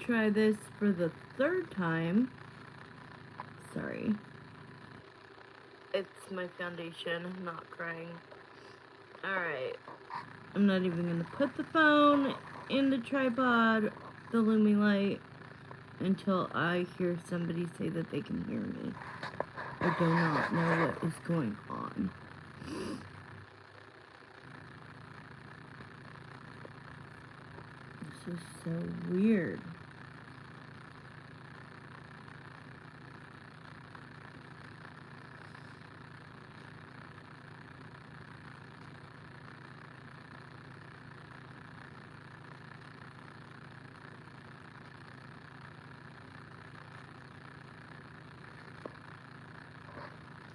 try this for the third time. Sorry. It's my foundation. I'm not crying. Alright. I'm not even going to put the phone in the tripod, the Lumi light, until I hear somebody say that they can hear me. I do not know what is going on. This is so weird.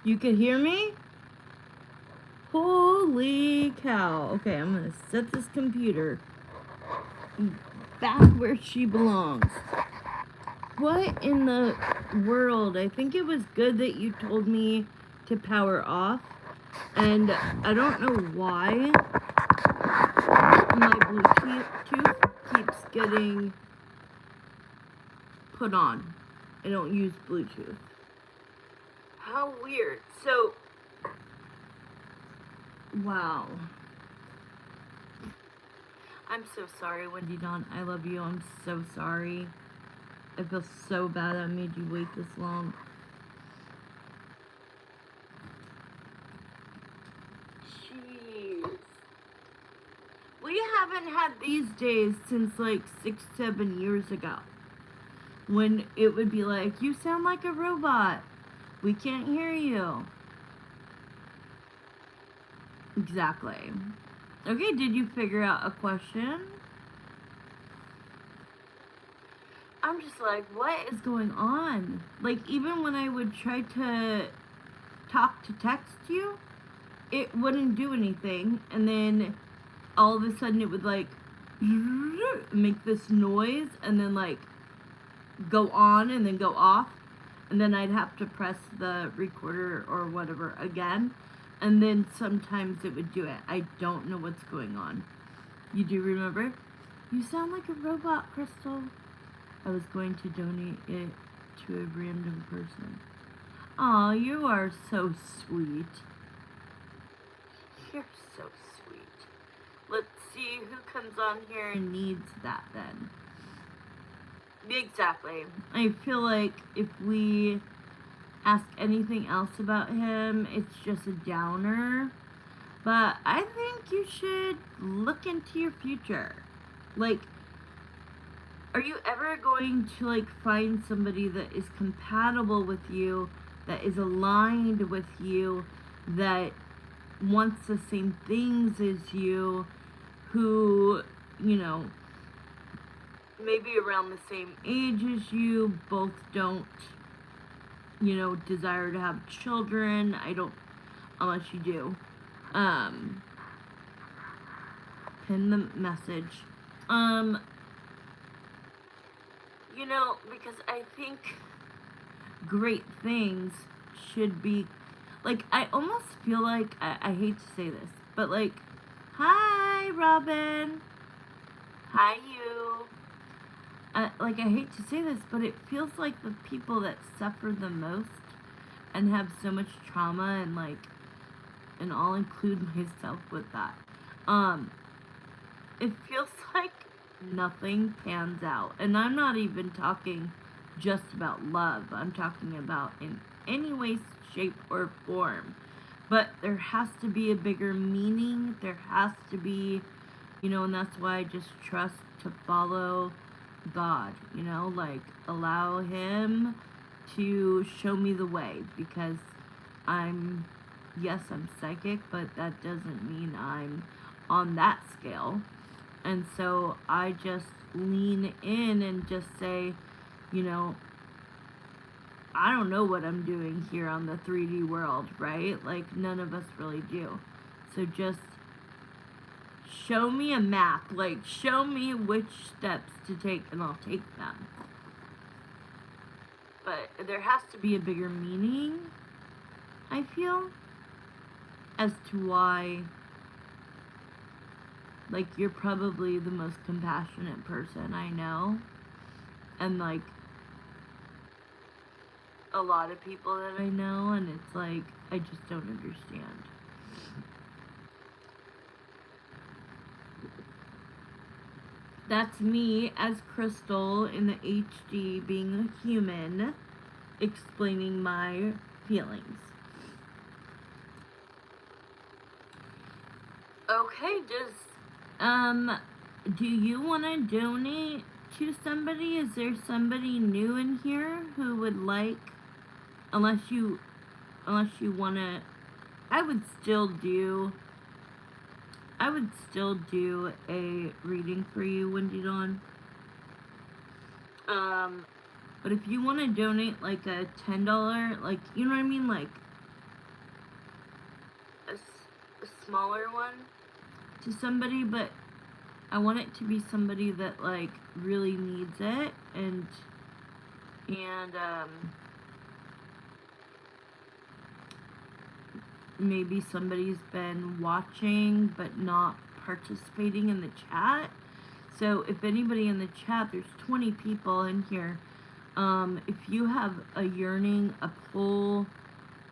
You can hear me? Holy cow. Okay, I'm gonna set this computer back where she belongs. What in the world? I think it was good that you told me to power off. And I don't know why my Bluetooth keeps getting put on. I don't use Bluetooth. How weird. So, wow. I'm so sorry, Wendy Dawn. I love you. I'm so sorry. I feel so bad I made you wait this long. Jeez. We haven't had these days since like 6-7 years ago. When it would be like, you sound like a robot. We can't hear you. Exactly. Okay, did you figure out a question? I'm just like, what is going on? Like, even when I would try to talk to text you, it wouldn't do anything. And then all of a sudden it would like make this noise and then like go on and then go off. And then I'd have to press the recorder or whatever again. And then sometimes it would do it. I don't know what's going on. You do remember? You sound like a robot, Crystal. I was going to donate it to a random person. Aw, you are so sweet. You're so sweet. Let's see who comes on here and needs that then. Exactly. I feel like if we ask anything else about him, it's just a downer. But I think you should look into your future. Like, are you ever going to like find somebody that is compatible with you, that is aligned with you, that wants the same things as you, who, you know, maybe around the same age as you, both don't, you know, desire to have children. I don't, unless you do. Pin the message. You know, because I think great things should be, like, I almost feel like, I hate to say this, but like, hi, Robin. Hi, you. Like, I hate to say this, but it feels like the people that suffer the most and have so much trauma and like, and I'll include myself with that. It feels like nothing pans out. And I'm not even talking just about love. I'm talking about in any way, shape, or form. But there has to be a bigger meaning. There has to be, you know, and that's why I just trust to follow God, you know, like allow Him to show me the way, because yes, I'm psychic, but that doesn't mean I'm on that scale. And so I just lean in and just say, you know, I don't know what I'm doing here on the 3D world, right? Like, none of us really do. So just show me a map. Like, show me which steps to take, and I'll take them. But there has to be a bigger meaning, I feel, as to why, like, you're probably the most compassionate person I know. and like a lot of people that I know, and it's like I just don't understand. That's me as Crystal in the HD being a human explaining my feelings. Okay, do you want to donate to somebody? Is there somebody new in here who would like, unless you want to, I would still do a reading for you, Wendy Dawn. But if you want to donate like a $10, like, you know what I mean, like a smaller one to somebody, but I want it to be somebody that like really needs it, and maybe somebody's been watching but not participating in the chat. So if anybody in the chat, there's 20 people in here. If you have a yearning, a pull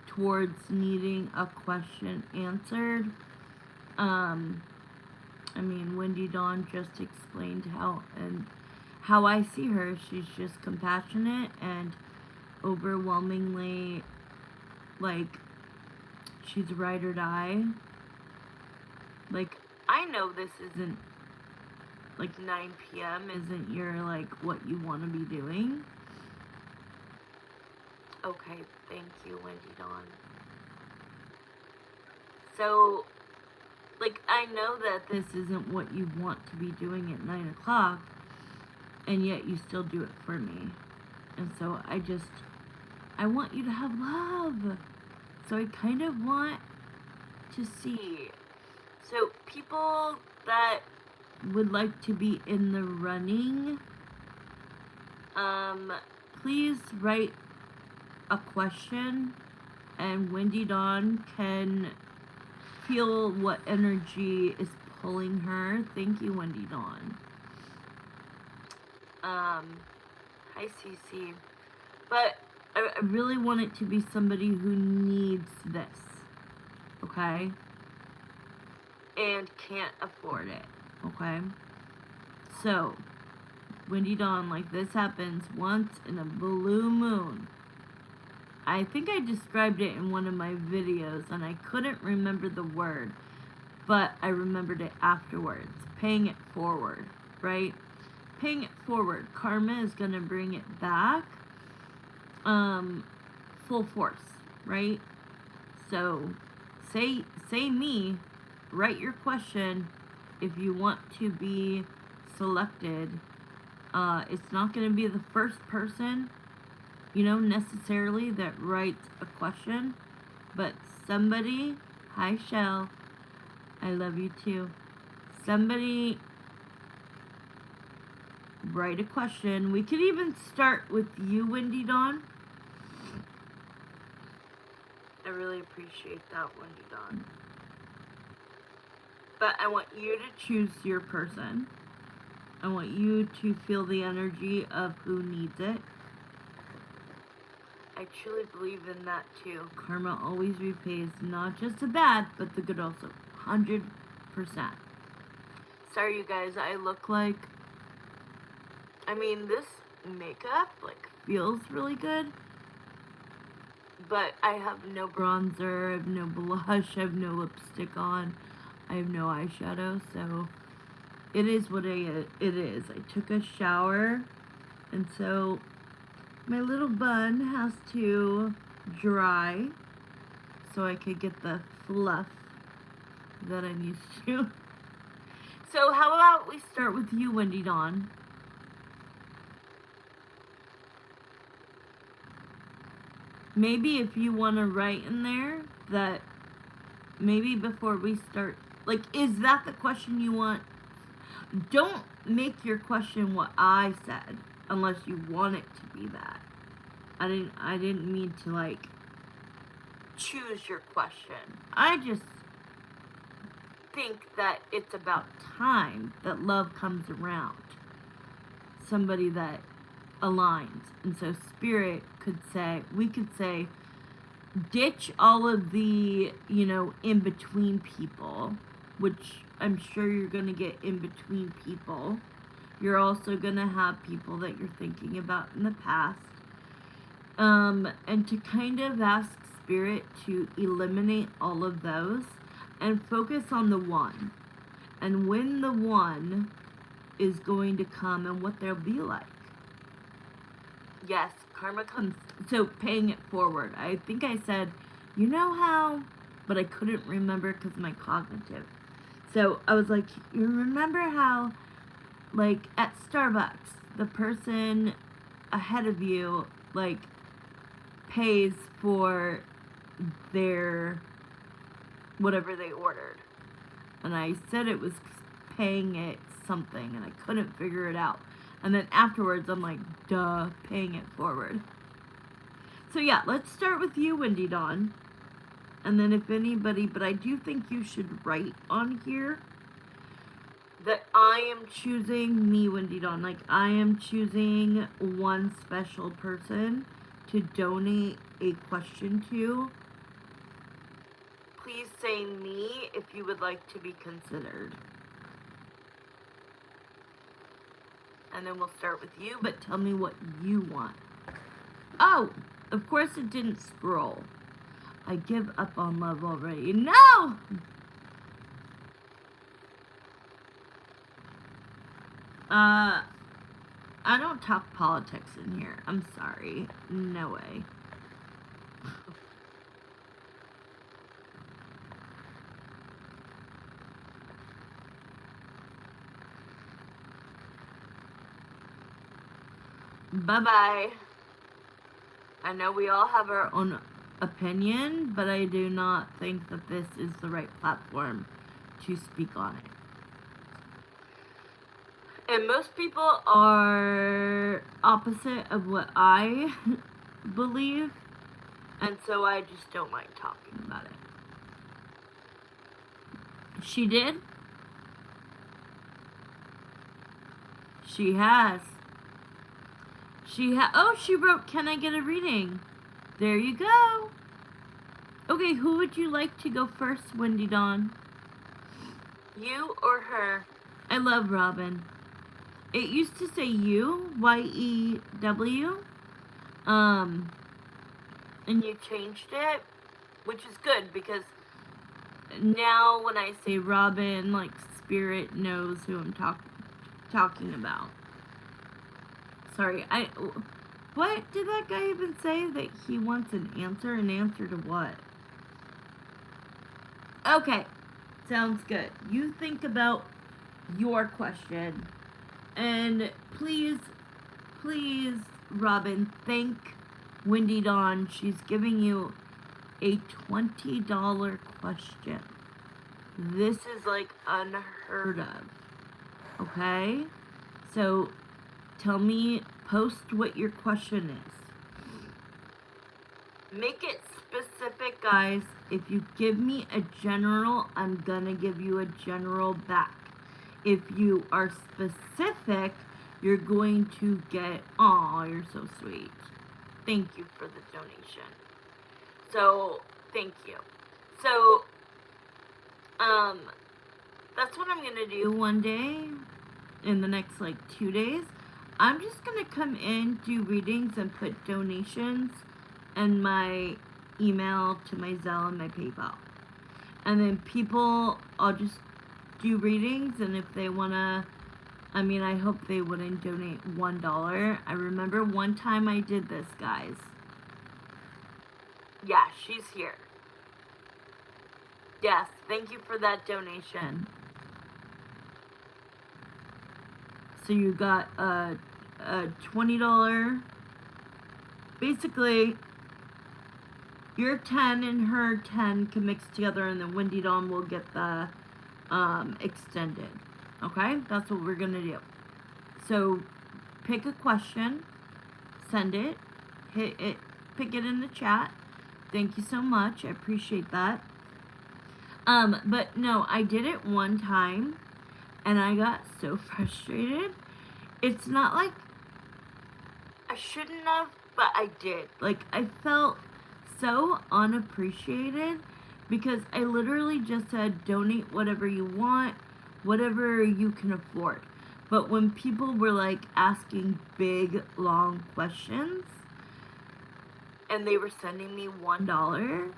towards needing a question answered, I mean, Wendy Dawn just explained how I see her. She's just compassionate and overwhelmingly, like, she's ride or die. Like, I know this isn't, like, 9 p.m. isn't your, like, what you want to be doing. Okay, thank you, Wendy Dawn. So, like, I know that this isn't what you want to be doing at 9 o'clock, and yet you still do it for me. And so I want you to have love. So I kind of want to see. So people that would like to be in the running, please write a question, and Wendy Dawn can feel what energy is pulling her. Thank you, Wendy Dawn. Hi, Cece. But I really want it to be somebody who needs this, okay? And can't afford it, okay? So, Wendy Dawn, like, this happens once in a blue moon. I think I described it in one of my videos, and I couldn't remember the word, but I remembered it afterwards. Paying it forward, right? Paying it forward. Karma is going to bring it back, full force, right? So, say me, write your question if you want to be selected. It's not going to be the first person, necessarily that writes a question, but somebody, hi Shell, I love you too. Somebody write a question. We could even start with you, Wendy Dawn. I really appreciate that, Wendy Dawn. But I want you to choose your person. I want you to feel the energy of who needs it. I truly believe in that too. Karma always repays not just the bad, but the good also. 100%. Sorry, you guys, I look like... I mean, this makeup, like, feels really good. But I have no bronzer, I have no blush, I have no lipstick on. I have no eyeshadow, so it is what it is. I took a shower, and so my little bun has to dry so I could get the fluff that I'm used to. So how about we start with you, Wendy Dawn? Maybe if you want to write in there that maybe before we start, like, is that the question you want? Don't make your question what I said unless you want it to be that. I didn't mean to, like, choose your question. I just think that it's about time that love comes around. Somebody that aligned. And so Spirit could say, we could say, ditch all of the, in between people, which I'm sure you're going to get in between people. You're also going to have people that you're thinking about in the past. And to kind of ask Spirit to eliminate all of those and focus on the one. And when the one is going to come and what they'll be like. Yes, karma comes. So paying it forward. I think I said, you know how, but I couldn't remember because of my cognitive. So I was like, you remember how, like, at Starbucks, the person ahead of you, like, pays for their whatever they ordered. And I said it was paying it something, and I couldn't figure it out. And then afterwards, I'm like, duh, paying it forward. So yeah, let's start with you, Wendy Dawn. And then if anybody, but I do think you should write on here that I am choosing me, Wendy Dawn. Like, I am choosing one special person to donate a question to. Please say me if you would like to be considered. And then we'll start with you, but tell me what you want. Oh, of course it didn't scroll. I give up on love already. No! I don't talk politics in here. I'm sorry. No way. Bye-bye. I know we all have our own opinion, but I do not think that this is the right platform to speak on it. And most people are opposite of what I believe, and so I just don't like talking about it. She did? She has. Oh, she wrote, can I get a reading? There you go. Okay, who would you like to go first, Wendy Dawn? You or her? I love Robin. It used to say you, Y-E-W. And you changed it, which is good because now when I say Robin, like, Spirit knows who I'm talking about. Sorry, what did that guy even say? That he wants an answer? An answer to what? Okay, sounds good. You think about your question. And please, Robin, thank Wendy Dawn. She's giving you a $20 question. This is like unheard of. Okay? So tell me, post what your question is. Make it specific, guys. If you give me a general, I'm gonna give you a general back. If you are specific, you're going to get, aw, you're so sweet. Thank you for the donation. So, thank you. So, that's what I'm gonna do one day, in the next, like, 2 days. I'm just gonna come in, do readings, and put donations and my email to my Zelle and my PayPal. And then people, I'll just do readings, and if they wanna, I mean, I hope they wouldn't donate $1. I remember one time I did this, guys. Yeah, she's here. Yes, thank you for that donation. So you got a $20, basically, your 10 and her 10 can mix together, and then Wendy Dawn will get the extended. Okay, that's what we're gonna do. So pick a question, send it, hit it, pick it in the chat. Thank you so much, I appreciate that. But no, I did it one time and I got so frustrated. It's not like I shouldn't have, but I did. Like, I felt so unappreciated because I literally just said, donate whatever you want, whatever you can afford. But when people were like asking big, long questions and they were sending me $1,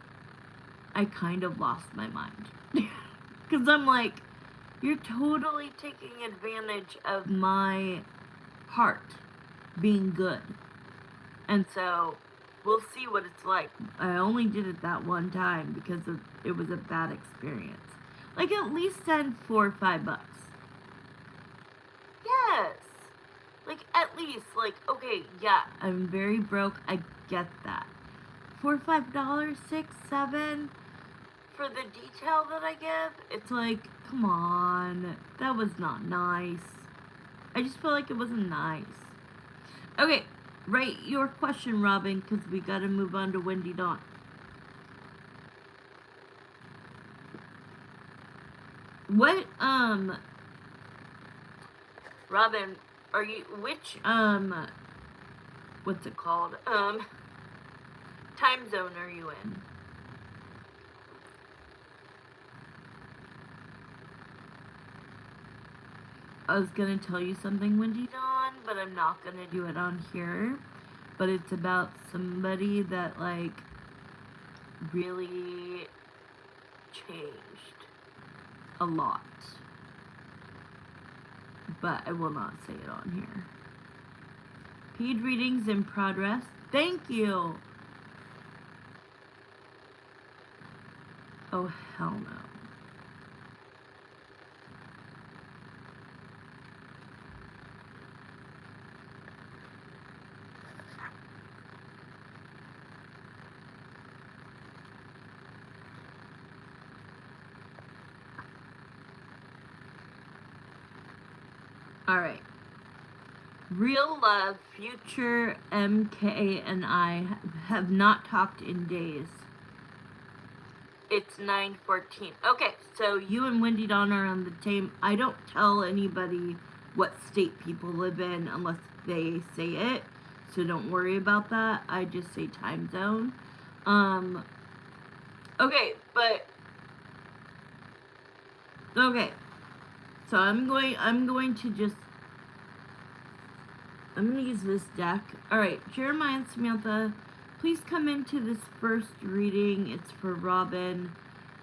I kind of lost my mind. Because I'm like, you're totally taking advantage of my heart being good. And so we'll see what it's like. I only did it that one time because it was a bad experience. Like, at least send $4 or $5. Yes. Like, at least, like, okay, yeah, I'm very broke. I get that. $4 or $5, $6, $7 for the detail that I give. It's like, come on, that was not nice. I just feel like it wasn't nice. Okay, write your question, Robin, because we gotta move on to Wendy Dawn. What, Robin, are you, which, what's it called? Time zone are you in? I was gonna tell you something, Wendy Dawn, but I'm not gonna do it on here. But it's about somebody that, like, really changed a lot. But I will not say it on here. Paid readings in progress. Thank you. Oh, hell no. Alright. Real love, future MK and I have not talked in days. It's 9:14. Okay, so you and Wendy Dawn are on the team. I don't tell anybody what state people live in unless they say it. So don't worry about that. I just say time zone. Okay, but okay. So I'm going to use this deck. Alright, Jeremiah and Samantha, please come into this first reading. It's for Robin.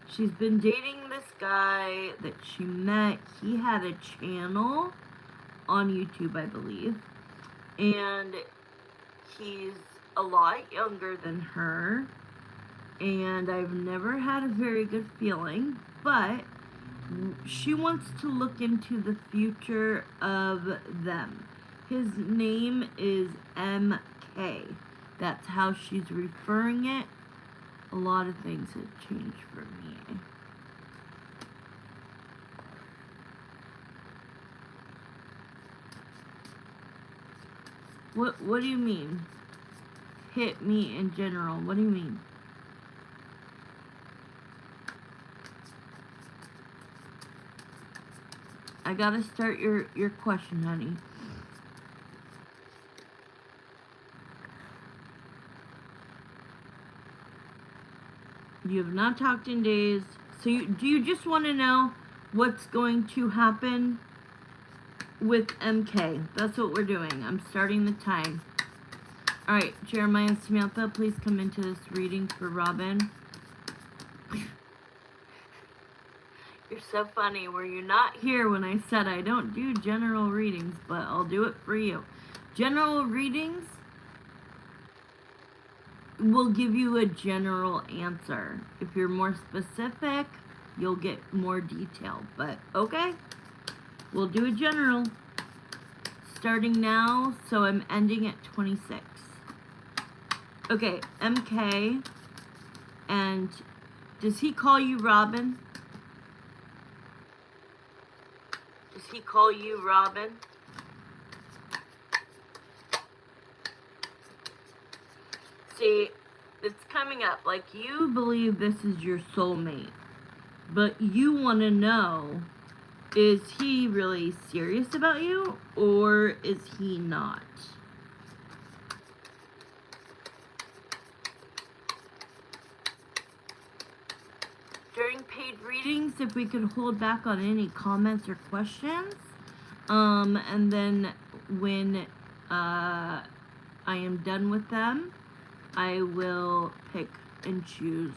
She's been dating this guy that she met. He had a channel on YouTube, I believe. And he's a lot younger than her. And I've never had a very good feeling. But she wants to look into the future of them. His name is MK. That's how she's referring it. A lot of things have changed for me. What do you mean? Hit me in general. What do you mean? I gotta start your question, honey. You have not talked in days. So do you just want to know what's going to happen with MK? That's what we're doing. I'm starting the time. Alright, Jeremiah and Samantha, please come into this reading for Robin. You're so funny. Were you not here when I said I don't do general readings, but I'll do it for you. General readings will give you a general answer. If you're more specific, you'll get more detail. But okay, we'll do a general. Starting now, so I'm ending at 26. Okay, MK, and does he call you Robin? Does he call you Robin? See, it's coming up. Like, you believe this is your soulmate, but you want to know, is he really serious about you, or is he not? readings, if we could hold back on any comments or questions. And then when I am done with them, I will pick and choose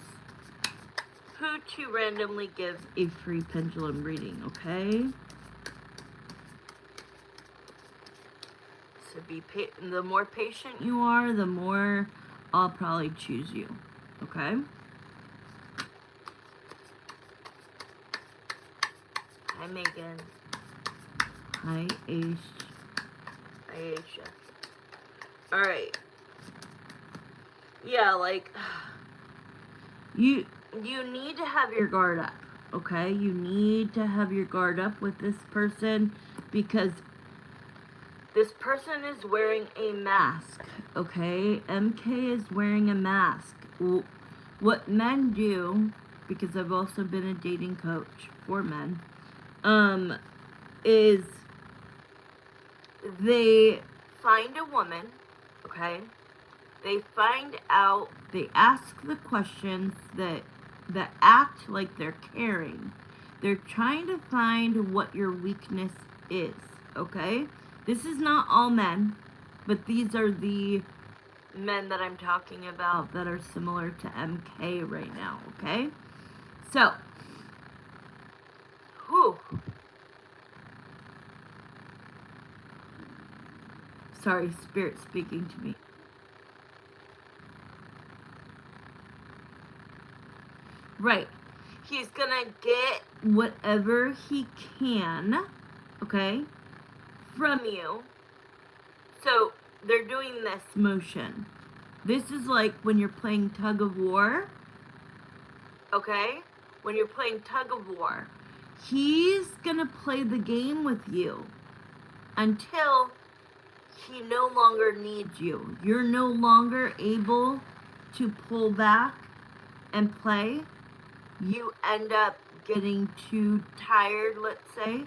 who to randomly give a free pendulum reading, okay? So the more patient you are, the more I'll probably choose you, okay? Hi, Megan. Hi, Aisha. Alright. Yeah, like, you need to have your guard up, okay? You need to have your guard up with this person because this person is wearing a mask, okay? MK is wearing a mask. What men do, because I've also been a dating coach for men, is they find a woman, okay? They find out, they ask the questions that act like they're caring. They're trying to find what your weakness is, okay? This is not all men, but these are the men that I'm talking about that are similar to MK right now, okay? So, whew. Sorry, Spirit speaking to me. Right. He's gonna get whatever he can, okay, from you. So, they're doing this motion. This is like when you're playing tug of war, okay? When you're playing tug of war, he's gonna play the game with you until he no longer needs you. You're no longer able to pull back and play. You end up getting too tired, let's say,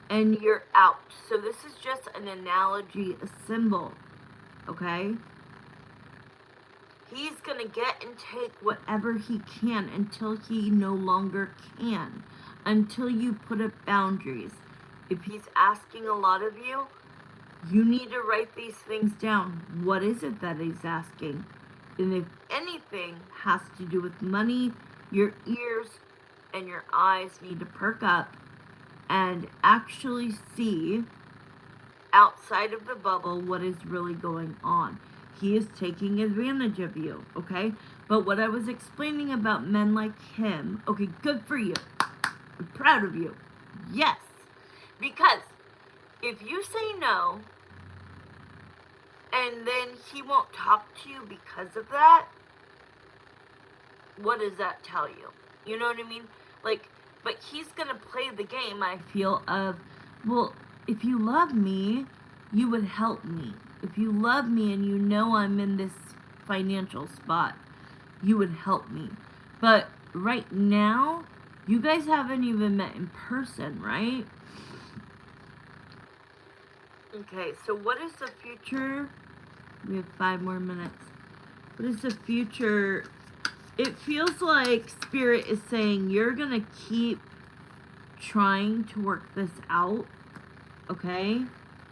and you're out. So this is just an analogy, a symbol, okay? He's gonna get and take whatever he can until he no longer can, until you put up boundaries. If he's asking a lot of you, you need to write these things down. What is it that he's asking? And if anything has to do with money, your ears and your eyes need to perk up and actually see outside of the bubble what is really going on. He is taking advantage of you, okay? But what I was explaining about men like him, okay, good for you. I'm proud of you. Yes. Because if you say no, and then he won't talk to you because of that, what does that tell you? You know what I mean? Like, but he's gonna play the game, I feel, of, well, if you love me, you would help me. If you love me and you know I'm in this financial spot, you would help me. But right now, you guys haven't even met in person, right? Okay, so what is the future? We have 5 more minutes. What is the future? It feels like Spirit is saying you're going to keep trying to work this out, okay?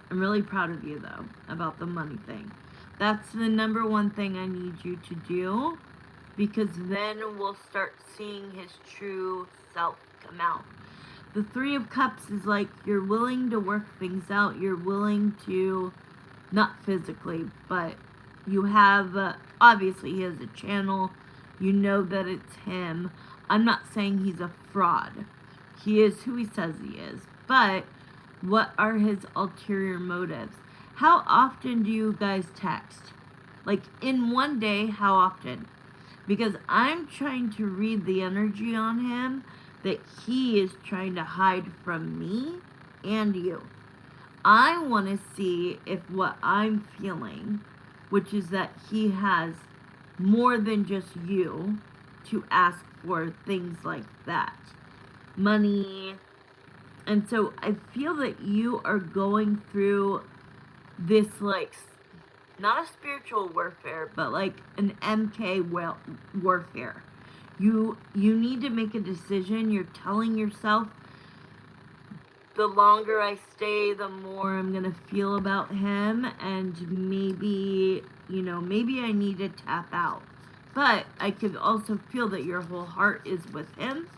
I'm really proud of you, though, about the money thing. That's the number one thing I need you to do, because then we'll start seeing his true self come out. The 3 of Cups is like you're willing to work things out. You're willing to, not physically, but you have, obviously he has a channel. You know that it's him. I'm not saying he's a fraud. He is who he says he is. But what are his ulterior motives? How often do you guys text? Like in one day, how often? Because I'm trying to read the energy on him that he is trying to hide from me and you. I want to see if what I'm feeling, which is that he has more than just you to ask for things like that. Money. And so I feel that you are going through this, like, not a spiritual warfare, but like an MK warfare. You need to make a decision. You're telling yourself, the longer I stay, the more I'm gonna feel about him, and maybe, maybe I need to tap out. But I could also feel that your whole heart is with him.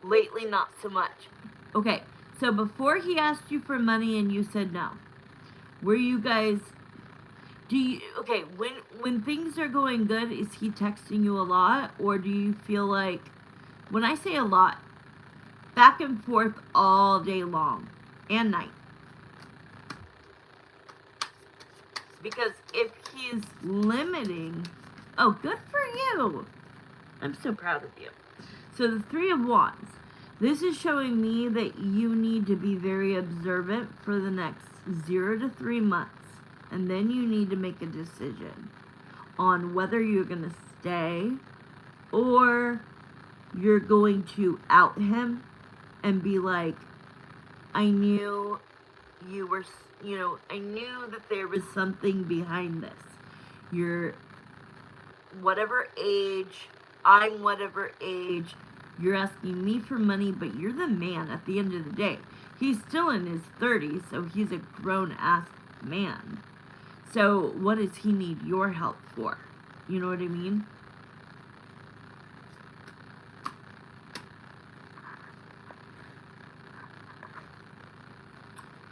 Lately, not so much. Okay, so before he asked you for money and you said no, were you guys, okay, when things are going good, is he texting you a lot? Or do you feel like, when I say a lot, back and forth all day long and night? Because if he's limiting, oh, good for you. I'm so proud of you. So the Three of Wands. This is showing me that you need to be very observant for the next 0 to 3 months. And then you need to make a decision on whether you're going to stay or you're going to out him and be like, I knew you were, I knew that there was something behind this. You're whatever age, I'm whatever age, you're asking me for money, but you're the man at the end of the day. He's still in his 30s, so he's a grown-ass man. So what does he need your help for? You know what I mean?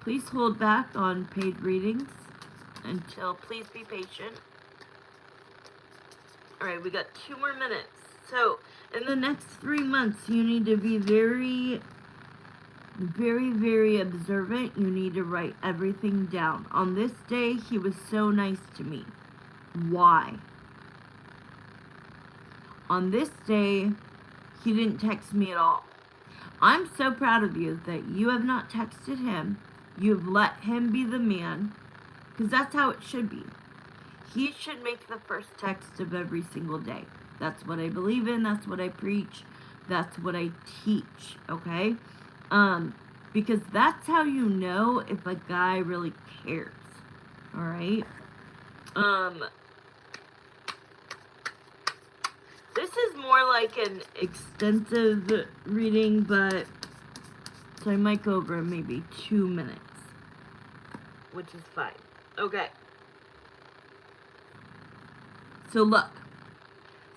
Please hold back on paid readings until, please be patient. Alright, we got 2 more minutes. So, in the next 3 months, you need to be very, very, very observant. You need to write everything down. On this day, he was so nice to me. Why? On this day, he didn't text me at all. I'm so proud of you that you have not texted him. You've let him be the man, because that's how it should be. He should make the first text of every single day. That's what I believe in. That's what I preach. That's what I teach, okay? Because that's how you know if a guy really cares, all right? This is more like an extensive reading, but so I might go over maybe 2 minutes, which is fine. Okay. So look,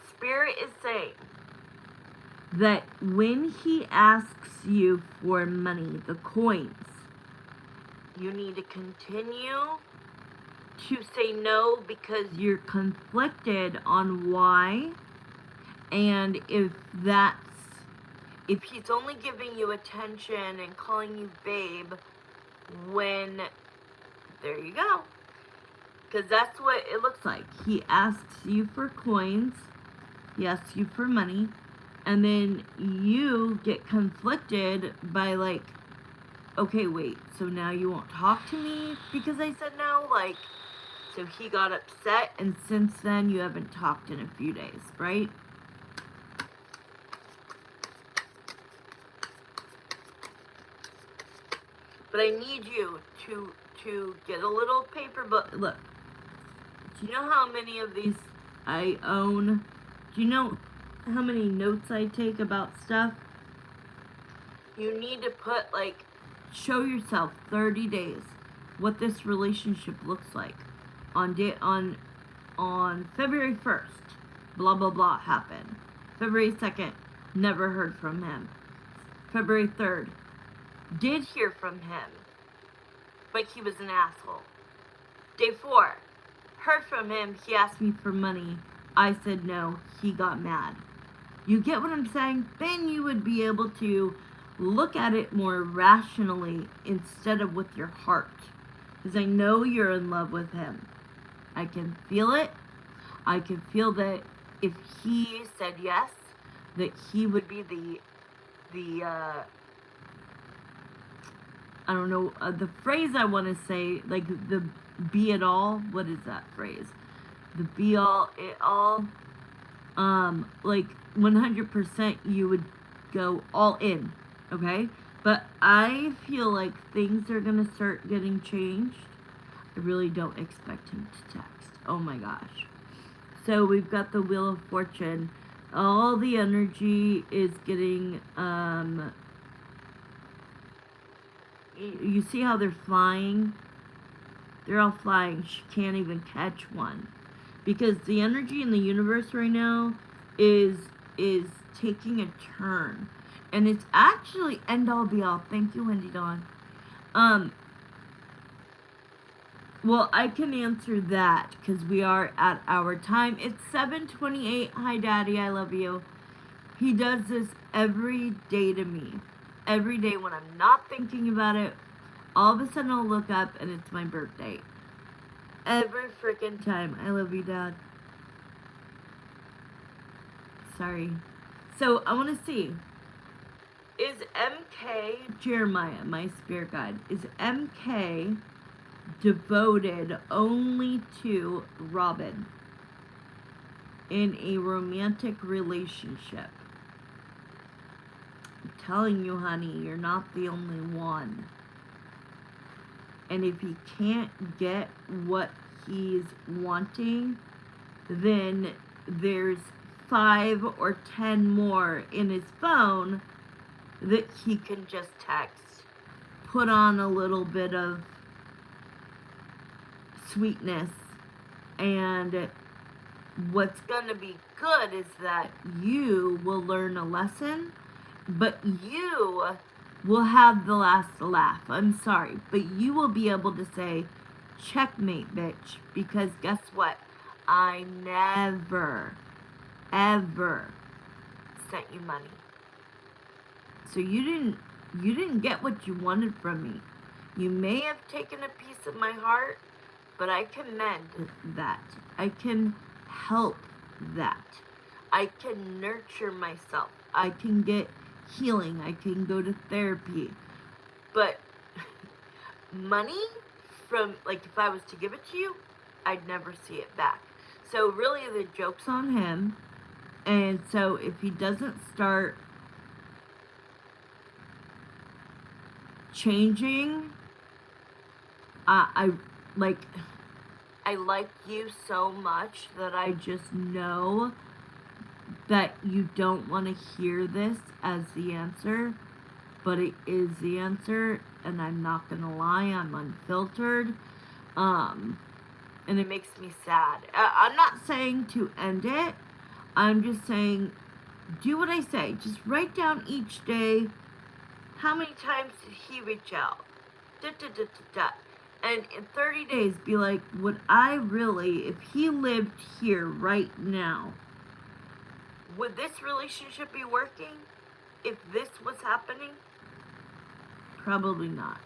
Spirit is saying that when he asks you for money, the coins, you need to continue to say no because you're conflicted on why, and if he's only giving you attention and calling you babe when, there you go. Because that's what it looks like. He asks you for coins, he asks you for money, and then you get conflicted by like, okay, wait, so now you won't talk to me because I said no? Like, so he got upset, and since then you haven't talked in a few days, right? But I need you to get a little paper book. Look, do you know how many of these I own? Do you know how many notes I take about stuff? You need to put, like, show yourself 30 days what this relationship looks like. On February 1st, blah, blah, blah happened. February 2nd, never heard from him. February 3rd, did hear from him, but he was an asshole. Day 4, heard from him, he asked me for money. I said no, he got mad. You get what I'm saying? Then you would be able to look at it more rationally instead of with your heart. Because I know you're in love with him. I can feel it. I can feel that if he said yes, that he would be the I don't know, the phrase I want to say, like the be it all. What is that phrase? The be all, it all. Like 100% you would go all in, okay? But I feel like things are going to start getting changed. I really don't expect him to text. Oh my gosh. So we've got the Wheel of Fortune. All the energy is getting, you see how they're flying? They're all flying. She can't even catch one. Because the energy in the universe right now is taking a turn. And it's actually end all be all. Thank you, Wendy Dawn. Well, I can answer that because we are at our time. It's 7:28. Hi, Daddy. I love you. He does this every day to me. Every day when I'm not thinking about it, all of a sudden I'll look up and it's my birthday. Every freaking time. I love you, Dad. Sorry. So I want to see. Is MK, Jeremiah, my spirit guide, is MK devoted only to Robin in a romantic relationship? I'm telling you, honey, you're not the only one. And if he can't get what he's wanting, then there's 5 or 10 more in his phone that he can just text. Put on a little bit of sweetness. And what's going to be good is that you will learn a lesson, but you will have the last laugh. I'm sorry, but you will be able to say, checkmate, bitch, because guess what? I never, ever sent you money. So you didn't get what you wanted from me. You may have taken a piece of my heart, but I can mend that. I can help that. I can nurture myself. I can get healing. I can go to therapy. But money from, like, if I was to give it to you, I'd never see it back. So really the joke's on him. And so if he doesn't start changing, I like you so much that I just know that you don't want to hear this as the answer, but it is the answer, and I'm not gonna lie, I'm unfiltered, and it makes me sad. I'm not saying to end it, I'm just saying do what I say. Just write down each day how many times did he reach out, and in 30 days be like, would I really, if he lived here right now, would this relationship be working if this was happening? Probably not.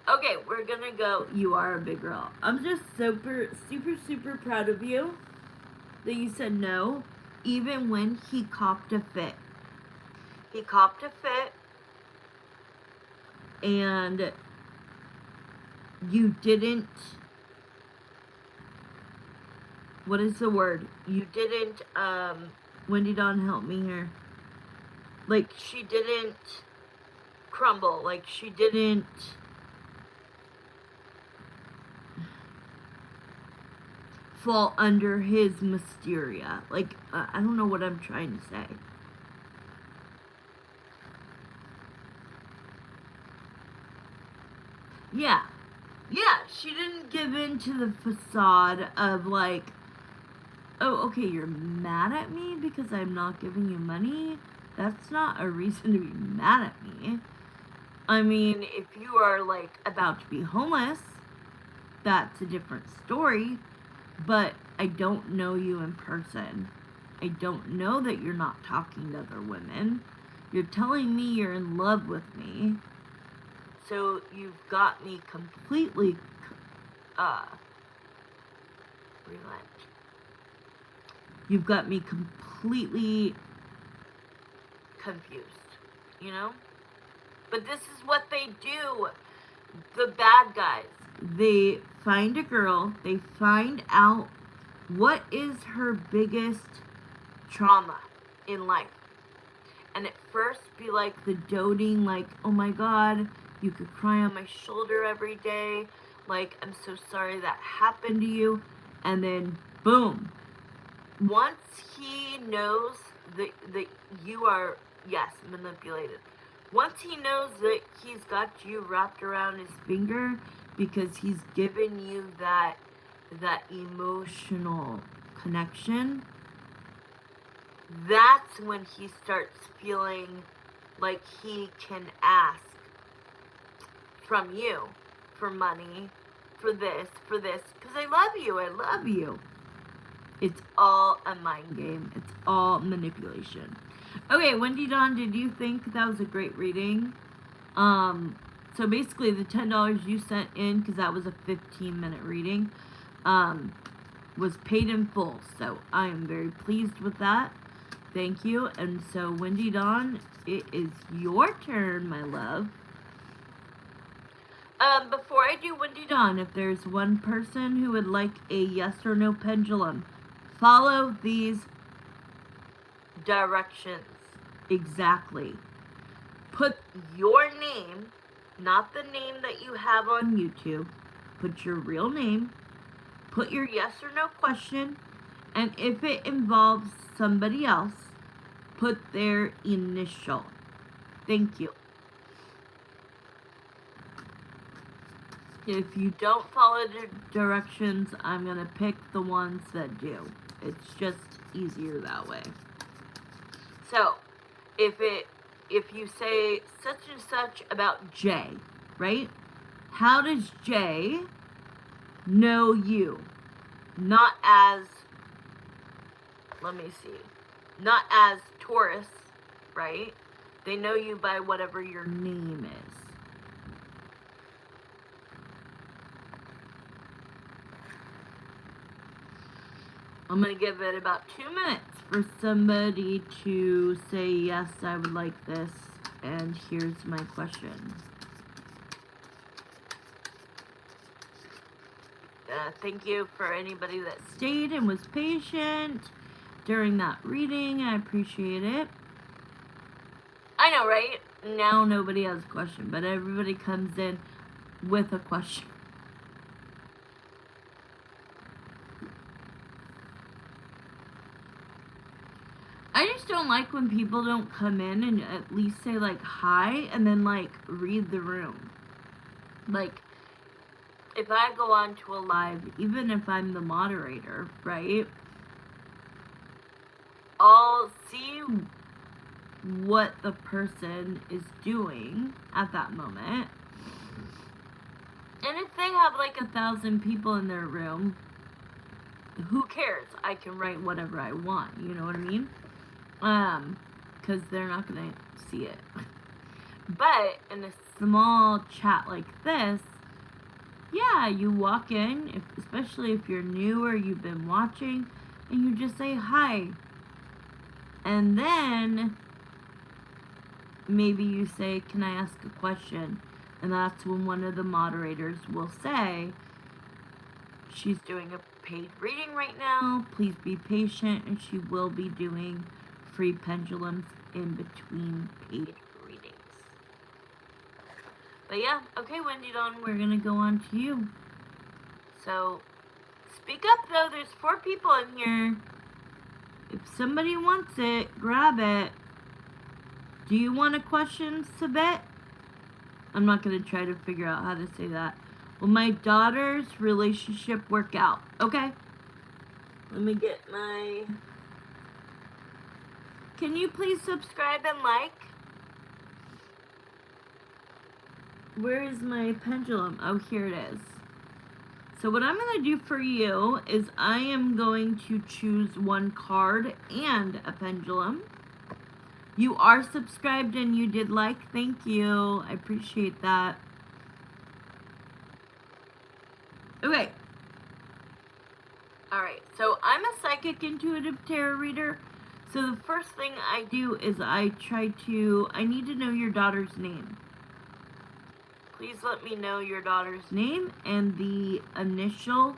Okay, we're gonna go. You are a big girl. I'm just super, super, super proud of you that you said no, even when he copped a fit. He copped a fit, and you didn't, what is the word? You didn't, Wendy Dawn, help me here. Like, she didn't crumble. Like, she didn't fall under his mysteria. Like, I don't know what I'm trying to say. Yeah. Yeah, she didn't give in to the facade of like, oh, okay, you're mad at me because I'm not giving you money? That's not a reason to be mad at me. I mean, if you are like about to be homeless, that's a different story, but I don't know you in person. I don't know that you're not talking to other women. You're telling me you're in love with me. So you've got me completely, relent. You've got me completely confused, you know? But this is what they do. The bad guys. They find a girl, they find out what is her biggest trauma in life. And at first be like the doting, like, oh my God, you could cry on my shoulder every day. Like, I'm so sorry that happened to you. And then Boom. Once he knows that you are, yes, manipulated. Once he knows that he's got you wrapped around his finger because he's given you that emotional connection, that's when he starts feeling like he can ask from you for money, for this, because I love you. It's all a mind game. It's all manipulation. Okay, Wendy Dawn, did you think that was a great reading? So basically the $10 you sent in, because that was a 15-minute reading, was paid in full. So I am very pleased with that. Thank you. And so Wendy Dawn, it is your turn, my love. Before I do Wendy Dawn, if there's one person who would like a yes or no pendulum, follow these directions exactly. Put your name, not the name that you have on YouTube. Put your real name. Put your yes or no question. And if it involves somebody else, put their initial. Thank you. If you don't follow the directions, I'm going to pick the ones that do. It's just easier that way. So, if you say such and such about Jay, right? How does Jay know you? Not as, let me see, not as Taurus, right? They know you by whatever your name is. I'm going to give it about 2 minutes for somebody to say, yes, I would like this, and here's my question. Thank you for anybody that stayed and was patient during that reading. I appreciate it. I know, right? Now nobody has a question, but everybody comes in with a question. I just don't like when people don't come in and at least say, like, hi, and then, like, read the room. Like, if I go on to a live, even if I'm the moderator, right, I'll see what the person is doing at that moment. And if they have, like, 1,000 people in their room, who cares? I can write whatever I want, you know what I mean? Because they're not going to see it. But in a small chat like this, yeah, you walk in, especially if you're new or you've been watching, and you just say hi. And then maybe you say, can I ask a question? And that's when one of the moderators will say, she's doing a paid reading right now. Please be patient, and she will be doing free pendulums in between paid readings. But yeah, okay, Wendy Dawn, we're gonna go on to you. So, speak up though, there's 4 people in here. If somebody wants it, grab it. Do you want a question, Sabet? I'm not gonna try to figure out how to say that. Will my daughter's relationship work out? Okay. Let me get my... Can you please subscribe and like? Where is my pendulum? Oh, here it is. So what I'm going to do for you is I am going to choose one card and a pendulum. You are subscribed and you did like. Thank you. I appreciate that. Okay. Alright, so I'm a psychic intuitive tarot reader. So the first thing I do is I need to know your daughter's name. Please let me know your daughter's name and the initial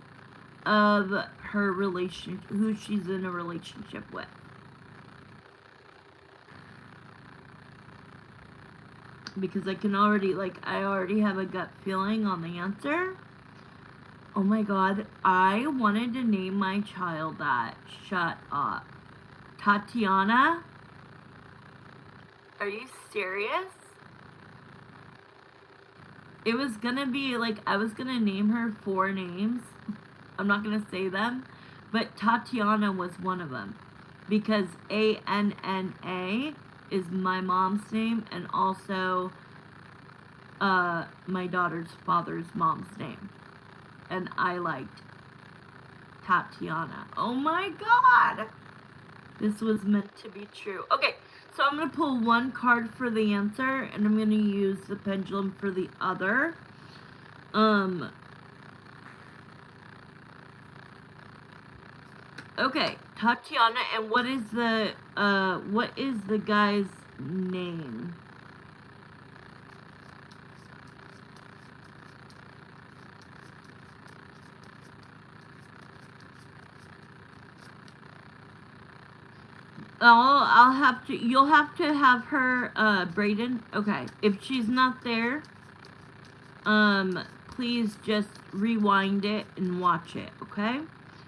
of her relationship, who she's in a relationship with. Because I already have a gut feeling on the answer. Oh my god, I wanted to name my child that. Shut up. Tatiana? Are you serious? It was gonna be like, I was gonna name her 4 names. I'm not gonna say them, but Tatiana was one of them. Because ANNA is my mom's name, and also my daughter's father's mom's name. And I liked Tatiana. Oh my god! This was meant to be true. Okay, so I'm going to pull one card for the answer, and I'm going to use the pendulum for the other. Okay, Tatiana, and what is the guy's name? You'll have to have her, Brayden. Okay, if she's not there, please just rewind it and watch it, okay?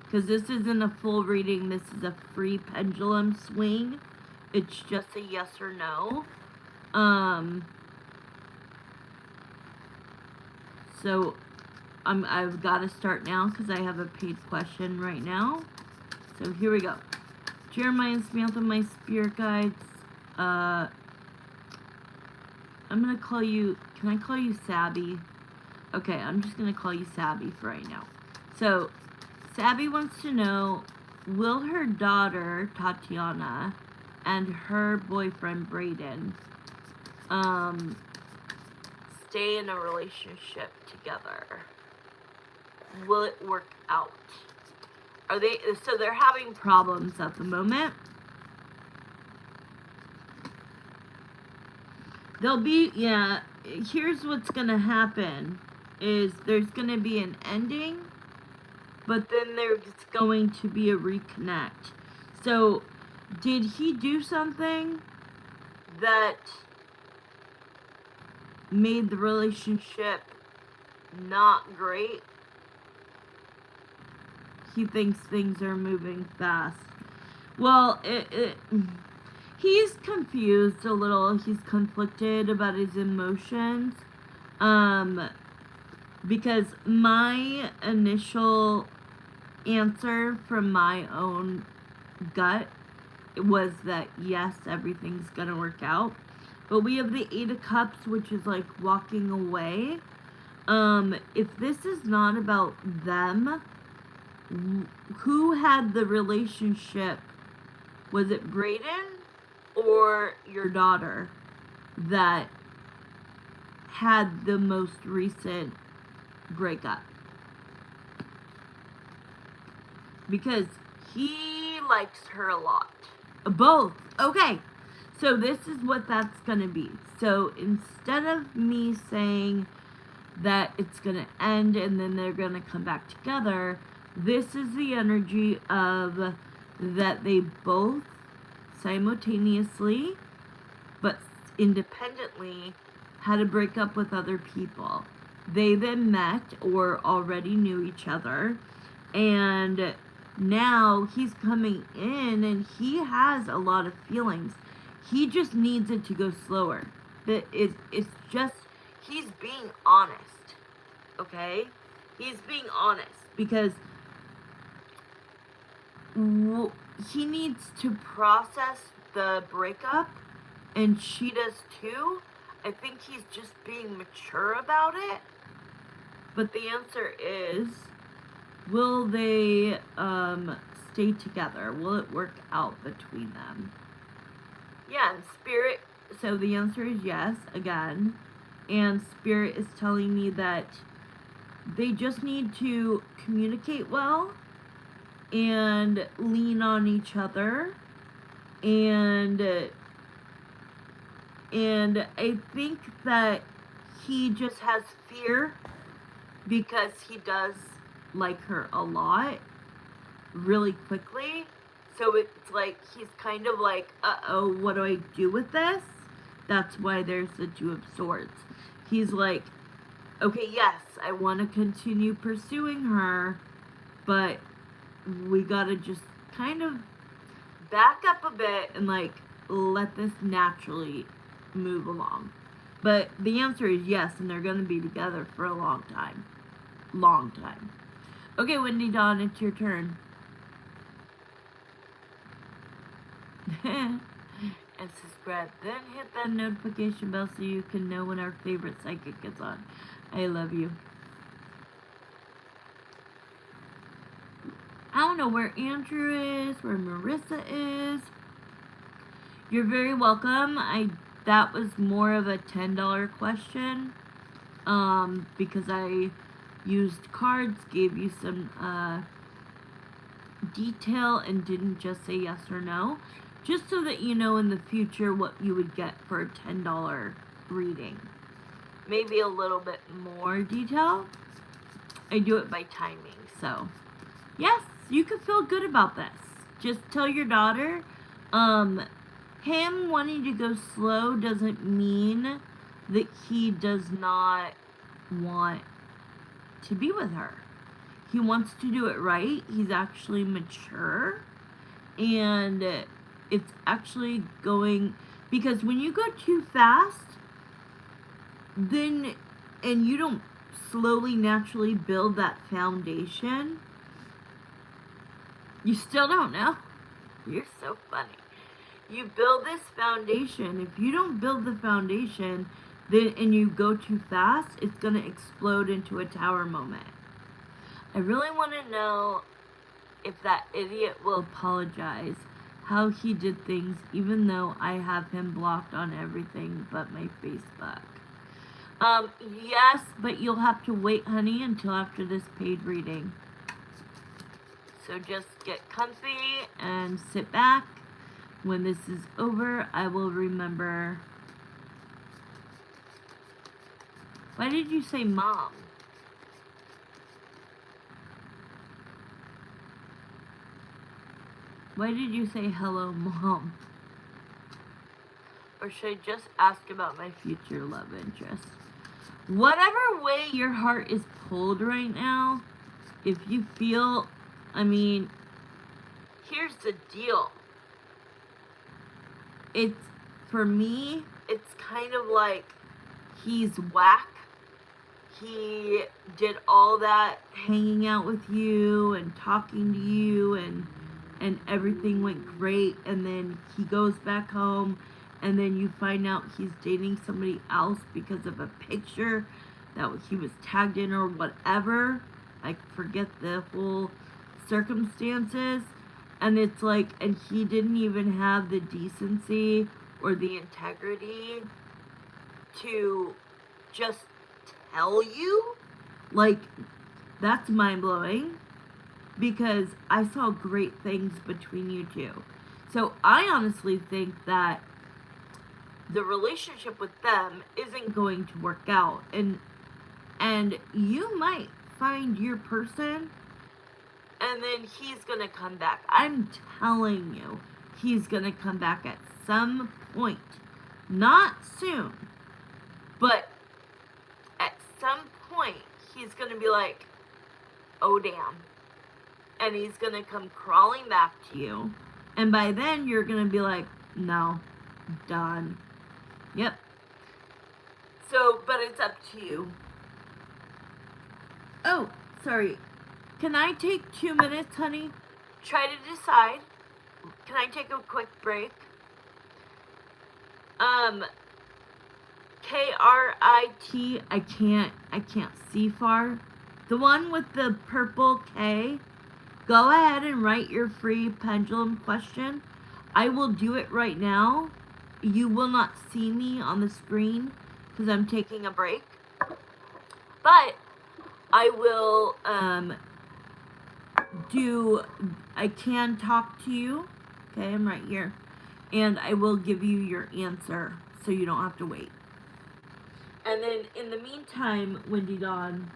Because this isn't a full reading, this is a free pendulum swing. It's just a yes or no. So I've got to start now because I have a paid question right now. So here we go. Jeremiah and Samantha, my spirit guides. I'm gonna call you. Can I call you Sabby? Okay, I'm just gonna call you Sabby for right now. So, Sabby wants to know: will her daughter Tatiana and her boyfriend Brayden stay in a relationship together? Will it work out? So they're having problems at the moment. Here's what's gonna happen is there's gonna be an ending, but then there's going to be a reconnect. So did he do something that made the relationship not great? He thinks things are moving fast. Well, he's confused a little. He's conflicted about his emotions. Because my initial answer from my own gut was that yes, everything's gonna work out. But we have the 8 of Cups, which is like walking away. If this is not about them, who had the relationship? Was it Brayden or your daughter that had the most recent breakup? Because he likes her a lot. Both. Okay. So this is what that's going to be. So instead of me saying that it's going to end and then they're going to come back together, this is the energy of that they both simultaneously but independently had a breakup with other people. They then met or already knew each other, and now he's coming in and he has a lot of feelings. He just needs it to go slower. It's just, he's being honest, okay? He's being honest because he needs to process the breakup, and she does too. I think he's just being mature about it. But the answer is, will they stay together? Will it work out between them? Yeah, and Spirit, so the answer is yes, again. And Spirit is telling me that they just need to communicate well and lean on each other, and I think that he just has fear because he does like her a lot really quickly. So it's like he's kind of like, uh-oh, what do I do with this? That's why there's the 2 of Swords. He's like, Okay, yes, I want to continue pursuing her, but we gotta just kind of back up a bit and like let this naturally move along. But the answer is yes, and they're gonna be together for a long time. Long time. Okay, Wendy Dawn, it's your turn. And subscribe. Then hit that notification bell so you can know when our favorite psychic gets on. I love you. I don't know where Andrew is, where Marissa is. You're very welcome. That was more of a $10 question. Because I used cards, gave you some detail, and didn't just say yes or no. Just so that you know in the future what you would get for a $10 reading. Maybe a little bit more detail. I do it by timing, so yes, you can feel good about this. Just tell your daughter, him wanting to go slow doesn't mean that he does not want to be with her. He wants to do it right. He's actually mature. And it's actually going, because when you go too fast, then, and you don't slowly, naturally build that foundation, you still don't know. You're so funny. You build this foundation. If you don't build the foundation, then and you go too fast, it's gonna explode into a tower moment. I really want to know if that idiot will apologize how he did things, even though I have him blocked on everything but my Facebook. Yes, but you'll have to wait, honey, until after this paid reading. So just get comfy and sit back. When this is over, I will remember. Why did you say mom? Why did you say hello, mom? Or should I just ask about my future love interest? Whatever way your heart is pulled right now, if you feel, I mean, here's the deal. It's, for me, it's kind of like he's whack. He did all that hanging out with you and talking to you, and everything went great, and then he goes back home, and then you find out he's dating somebody else because of a picture that he was tagged in or whatever. I forget the whole circumstances. And it's like, and he didn't even have the decency or the integrity to just tell you. Like, that's mind-blowing, because I saw great things between you two. So I honestly think that the relationship with them isn't going to work out, and you might find your person, and then he's gonna come back. I'm telling you, he's gonna come back at some point. Not soon, but at some point, he's gonna be like, oh damn. And he's gonna come crawling back to you. And by then, you're gonna be like, no, done. Yep. So, but it's up to you. Oh, sorry. Can I take 2 minutes, honey? Try to decide. Can I take a quick break? KRIT, I can't see far. The one with the purple K, go ahead and write your free pendulum question. I will do it right now. You will not see me on the screen because I'm taking a break. But I will I can talk to you. Okay, I'm right here. And I will give you your answer so you don't have to wait. And then in the meantime, Wendy Dawn,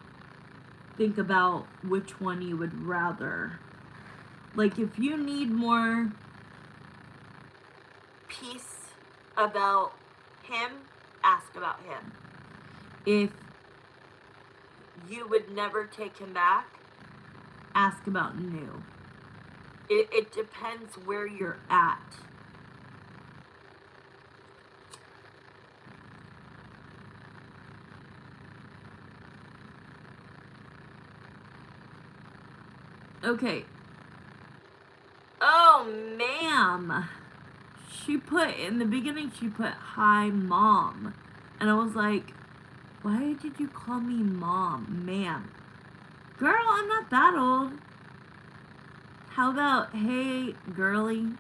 think about which one you would rather. Like, if you need more peace about him, ask about him. If you would never take him back? Ask about new. It depends where you're at. Okay. Oh, ma'am. She put, in the beginning, she put, hi, mom. And I was like, why did you call me mom, ma'am? Girl, I'm not that old. How about, hey, girly?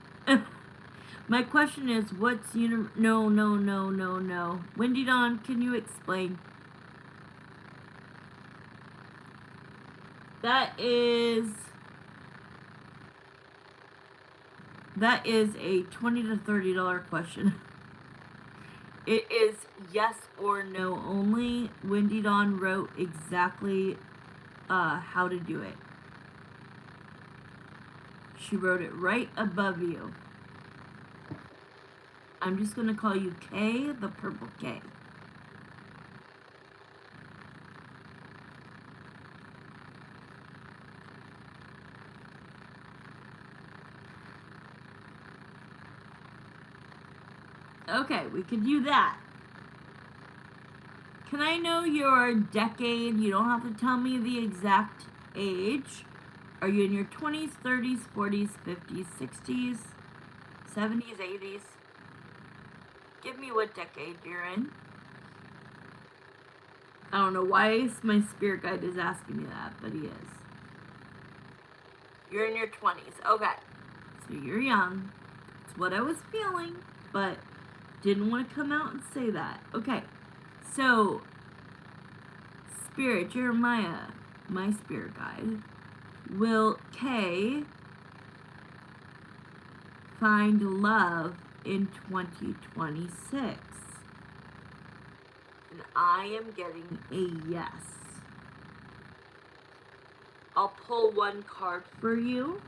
My question is, what's no. Wendy Dawn, can you explain? That is a $20 to $30 question. It is yes or no only. Wendy Dawn wrote exactly how to do it. She wrote it right above you. I'm just going to call you K, the purple K. Okay, we can do that. Can I know your decade? You don't have to tell me the exact age. Are you in your 20s, 30s, 40s, 50s, 60s, 70s, 80s? Give me what decade you're in. I don't know why my spirit guide is asking me that, but he is. You're in your 20s. Okay. So you're young. It's what I was feeling, but didn't want to come out and say that. Okay. So, Spirit, Jeremiah, my spirit guide, will K find love in 2026? And I am getting a yes. I'll pull one card for you.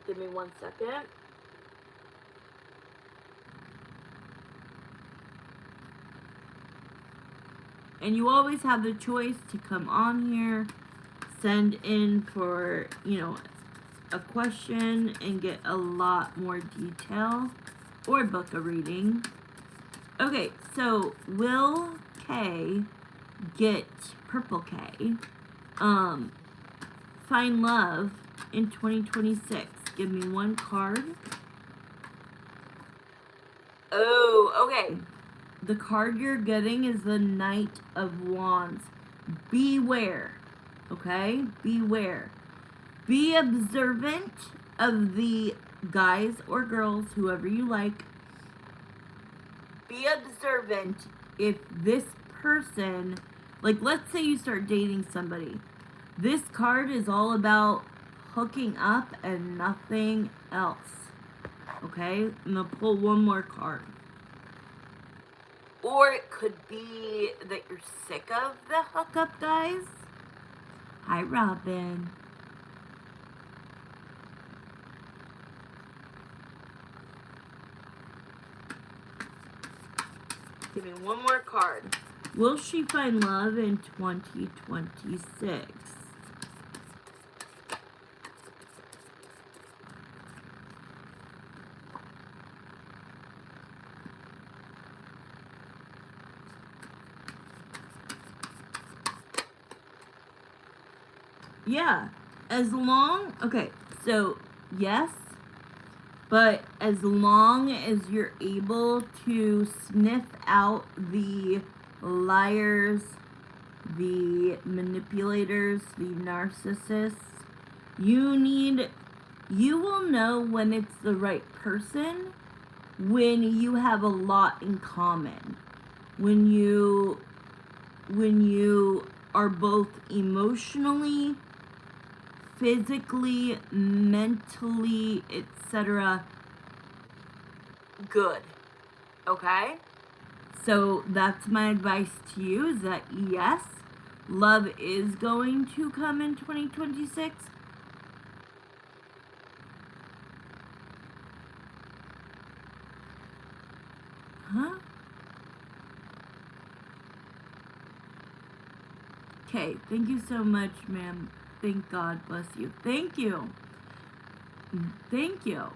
Give me 1 second. And you always have the choice to come on here, send in for, a question and get a lot more detail, or book a reading. Okay, so will K get purple K find love in 2026? Give me one card. Oh, okay. The card you're getting is the Knight of Wands. Beware. Okay? Beware. Be observant of the guys or girls, whoever you like. Be observant if this person, like, let's say you start dating somebody. This card is all about hooking up and nothing else. Okay? I'm going to pull one more card. Or it could be that you're sick of the hookup guys. Hi, Robin. Give me one more card. Will she find love in 2026? Yeah, okay, so yes, but as long as you're able to sniff out the liars, the manipulators, the narcissists, you will know when it's the right person when you have a lot in common. When you are both emotionally, physically, mentally, etc. good. Okay? So that's my advice to you, is that yes, love is going to come in 2026. Huh? Okay, thank you so much, ma'am. Thank God, bless you. Thank you. Thank you.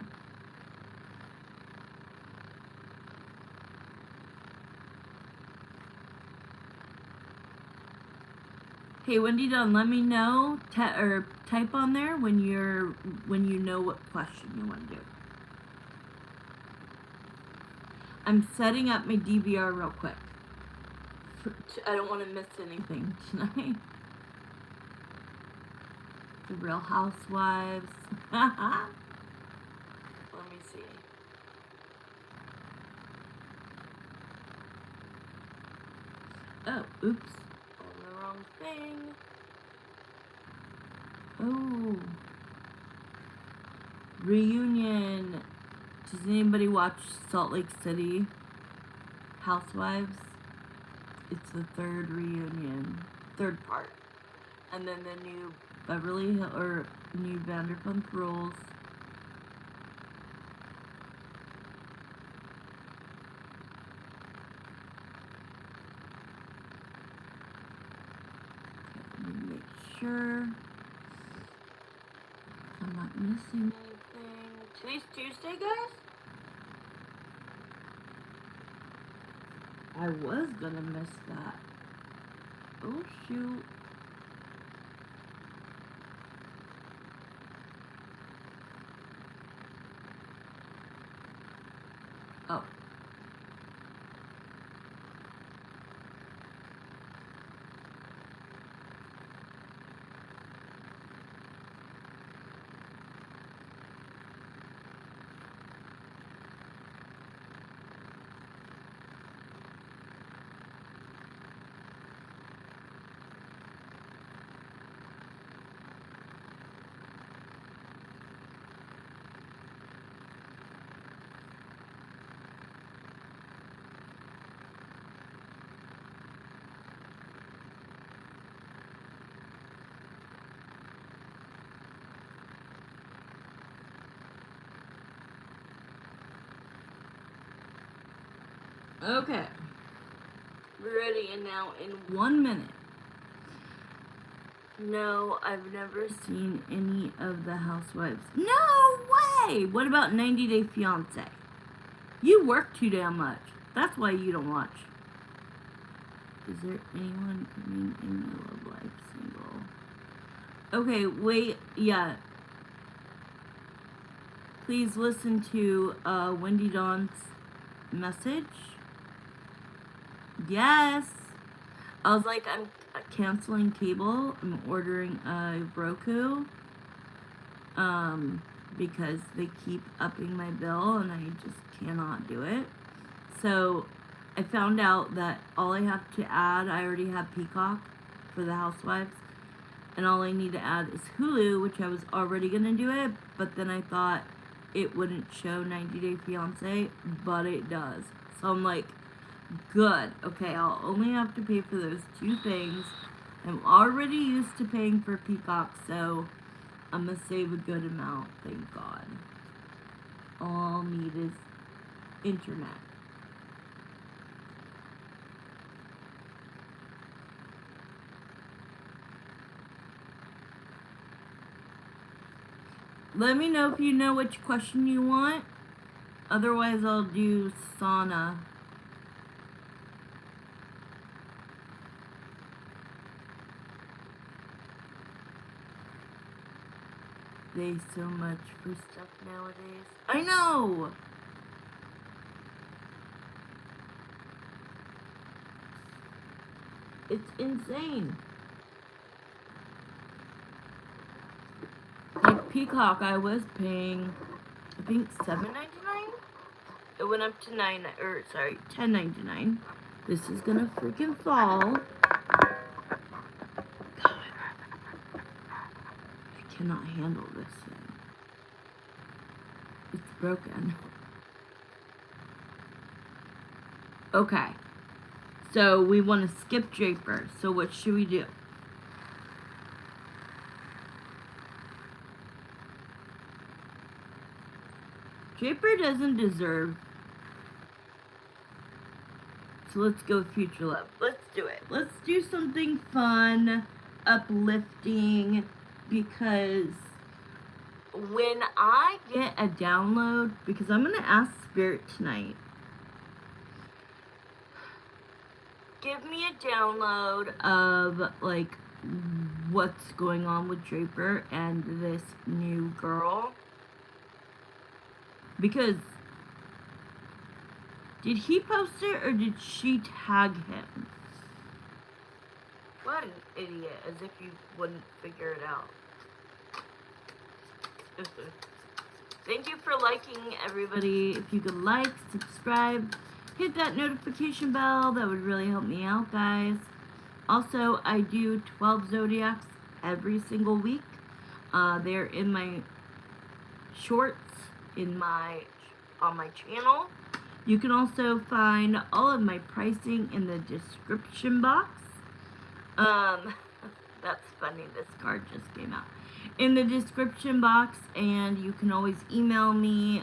Hey, Wendy Dunn, let me know or type on there when you know what question you want to do. I'm setting up my DVR real quick. I don't want to miss anything tonight. The Real Housewives. Let me see. Oh, oops. On the wrong thing. Oh. Reunion. Does anybody watch Salt Lake City Housewives? It's the third reunion. Third part. And then the new Beverly Hills, or new Vanderpump Rules. Okay, let me make sure I'm not missing anything. Today's Tuesday, guys? I was gonna miss that. Oh, shoot. Oh. Okay. We're ready, and now in 1 minute. No, I've never seen any of the Housewives. No way! What about 90 Day Fiance? You work too damn much. That's why you don't watch. Is there anyone coming in my love life single? Okay, wait, yeah. Please listen to Wendy Dawn's message. Yes. I was like, I'm canceling cable. I'm ordering a Roku. Because they keep upping my bill and I just cannot do it. So I found out that all I have to add, I already have Peacock for the Housewives, and all I need to add is Hulu, which I was already gonna do it, but then I thought it wouldn't show 90 Day Fiance, but it does. So I'm like, good. Okay, I'll only have to pay for those two things. I'm already used to paying for Peacock, so I'm gonna save a good amount, thank God. All I need is internet. Let me know if you know which question you want. Otherwise, I'll do sauna. They so much for stuff nowadays. I know! It's insane. Like Peacock, I was paying, I think $7.99. It went up to $10.99. This is gonna freaking fall. God, I cannot handle this thing. It's broken. Okay. So we want to skip Draper. So what should we do? Draper doesn't deserve so let's go with future love. Let's do it. Let's do something fun, uplifting, because when I get a download, because I'm going to ask Spirit tonight, give me a download of, like, what's going on with Draper and this new girl. Because, did he post it or did she tag him? What an idiot, as if you wouldn't figure it out. Thank you for liking, everybody. If you could like, subscribe, hit that notification bell. That would really help me out, guys. Also, I do 12 zodiacs every single week. They're in my shorts on my channel. You can also find all of my pricing in the description box. That's funny. This card just came out. In the description box, and you can always email me,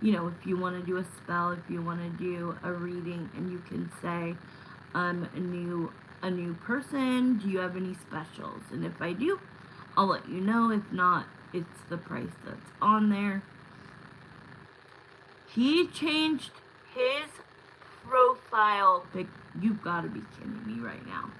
you know, if you want to do a spell, if you want to do a reading, and you can say, I'm a new person, do you have any specials? And if I do, I'll let you know. If not, it's the price that's on there. He changed his profile pic. You've got to be kidding me right now.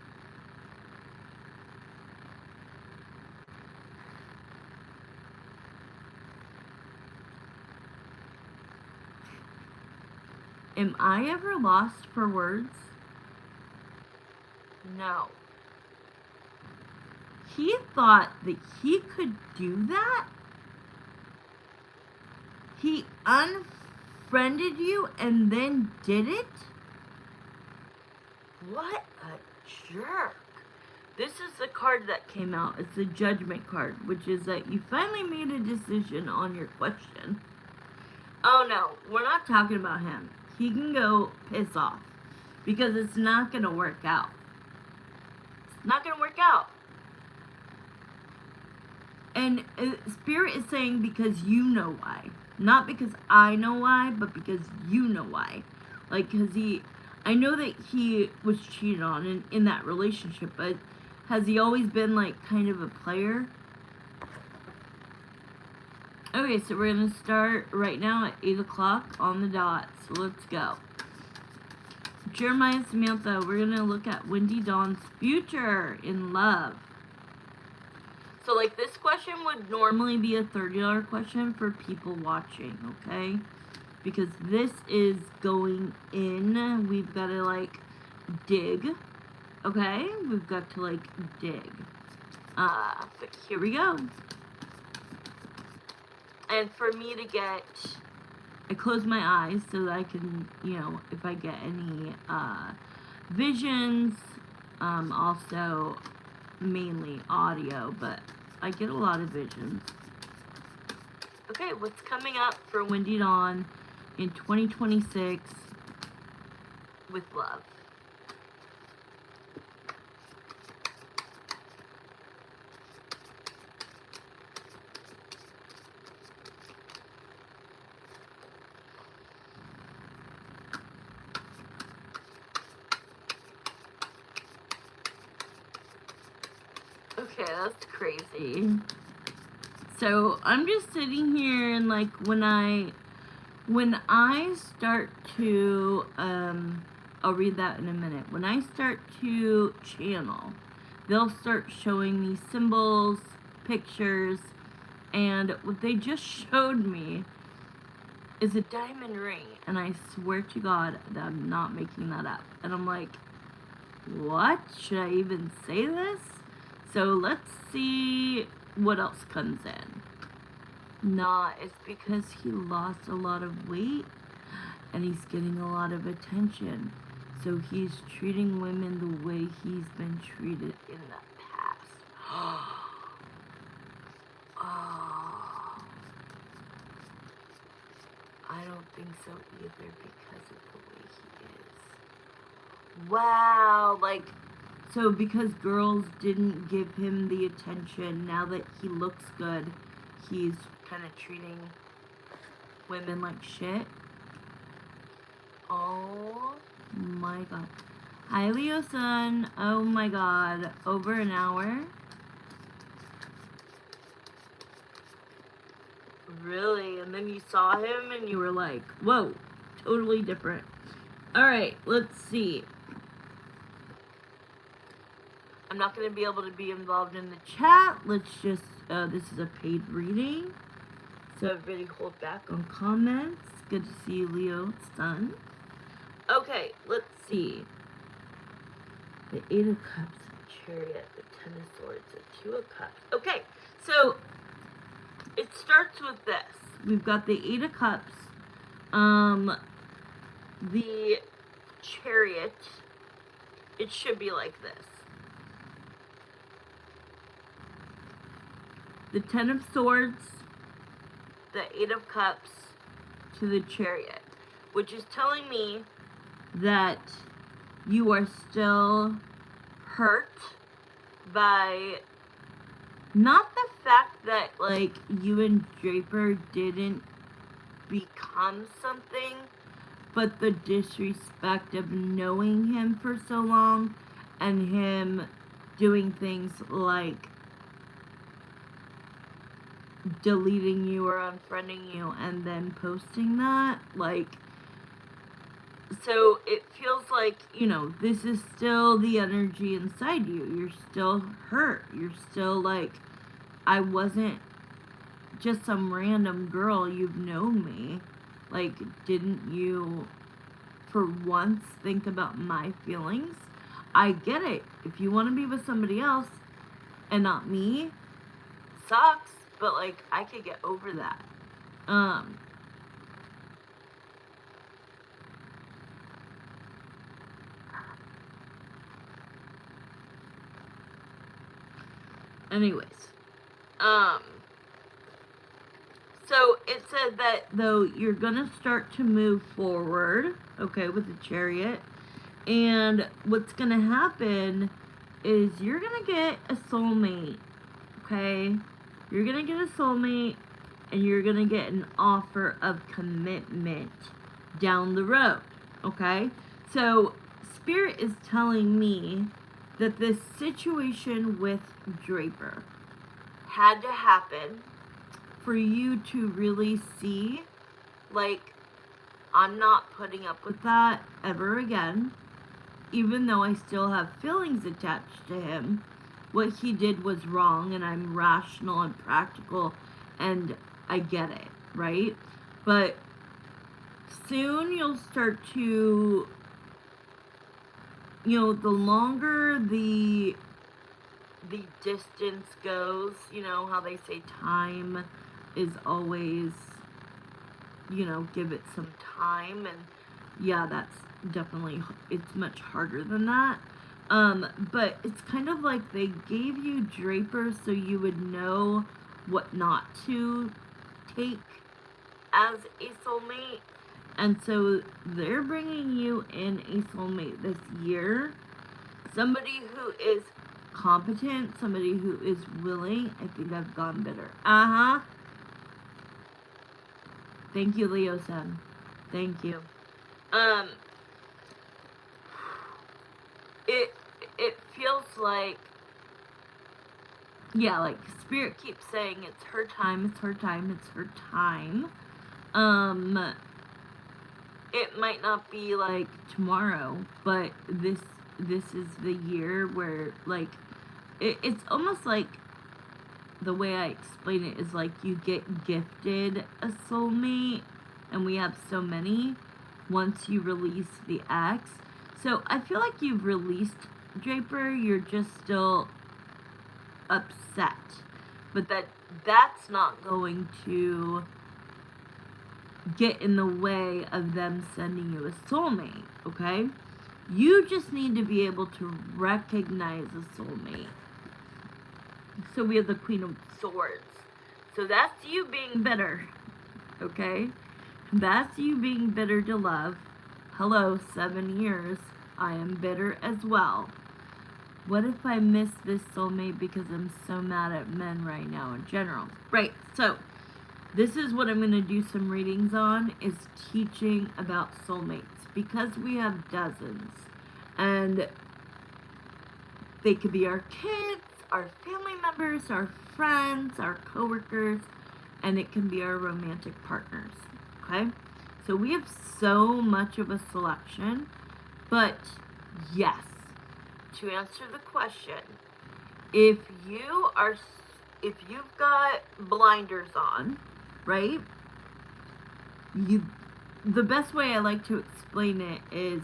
Am I ever lost for words? No. He thought that he could do that? He unfriended you and then did it? What a jerk. This is the card that came out. It's the Judgment card, which is that you finally made a decision on your question. Oh no, we're not talking about him. He can go piss off, because it's not going to work out. It's not going to work out. And Spirit is saying because you know why. Not because I know why, but because you know why. Like, because I know that he was cheated on in that relationship, but has he always been, like, kind of a player? Okay, so we're going to start right now at 8 o'clock on the dot. So let's go. Jeremiah, Samantha, we're going to look at Wendy Dawn's future in love. So, like, this question would normally be a $30 question for people watching, okay? Because this is going in. We've got to, like, dig, okay? We've got to, like, dig. But here we go. And for me to get, I close my eyes so that I can, you know, if I get any visions, also mainly audio, but I get a lot of visions. Okay, what's coming up for Wendy Dawn in 2026 with love? Okay, that's crazy. So I'm just sitting here, and like when I start to I'll read that in a minute. When I start to channel, they'll start showing me symbols, pictures, and what they just showed me is a diamond ring, and I swear to God that I'm not making that up. And I'm like, what? Should I even say this? So let's see what else comes in. Nah, it's because he lost a lot of weight and he's getting a lot of attention. So he's treating women the way he's been treated in the past. Oh, I don't think so either, because of the way he is. Wow, like, so because girls didn't give him the attention, now that he looks good, he's kind of treating women like shit. Oh My god. Hi, Leo Sun. Oh my god. Over an hour? Really? And then you saw him and you were like, whoa, totally different. Alright, let's see. I'm not going to be able to be involved in the chat. Let's just, this is a paid reading. So everybody hold back on comments. Good to see you, Leo Sun. Okay, let's see. The Eight of Cups, the Chariot, the Ten of Swords, the Two of Cups. Okay, so it starts with this. We've got the Eight of Cups, the Chariot. It should be like this. The Ten of Swords, the Eight of Cups, to the Chariot, which is telling me that you are still hurt by not the fact that, like, you and Draper didn't become something, but the disrespect of knowing him for so long and him doing things like deleting you or unfriending you and then posting that, like, so it feels like, you know, this is still the energy inside you. You're still hurt. You're still like, I wasn't just some random girl. You've known me. Like, didn't you for once think about my feelings? I get it. If you want to be with somebody else and not me, sucks, but like, I could get over that. Anyways, so it said that though you're gonna start to move forward, okay, with the Chariot, and what's gonna happen is you're gonna get a soulmate, okay? You're gonna get a soulmate, and you're gonna get an offer of commitment down the road, okay? So Spirit is telling me that this situation with Draper had to happen for you to really see, like, I'm not putting up with that ever again. Even though I still have feelings attached to him, what he did was wrong, and I'm rational and practical, and I get it, right? But soon you'll start to, you know, the longer the distance goes, you know, how they say time is always, you know, give it some time, and yeah, that's definitely, it's much harder than that. But it's kind of like they gave you Draper so you would know what not to take as a soulmate. And so they're bringing you in a soulmate this year. Somebody who is competent, somebody who is willing. I think I've gone bitter. Thank you, Leo-san. Thank you. It feels like, yeah, like Spirit keeps saying it's her time, it's her time, it's her time. It might not be like tomorrow, but this is the year where, like, it's almost like, the way I explain it is like you get gifted a soulmate, and we have so many once you release the ex. So I feel like you've released Draper, you're just still upset. But that's not going to get in the way of them sending you a soulmate, okay? You just need to be able to recognize a soulmate. So we have the Queen of Swords. So that's you being bitter, okay? That's you being bitter to love. Hello, 7 years. I am bitter as well. What if I miss this soulmate because I'm so mad at men right now in general? Right, so this is what I'm going to do some readings on, is teaching about soulmates. because we have dozens. And they could be our kids, our family members, our friends, our coworkers, and it can be our romantic partners. Okay? So we have so much of a selection, but yes, to answer the question, if you've got blinders on, right? The best way I like to explain it is,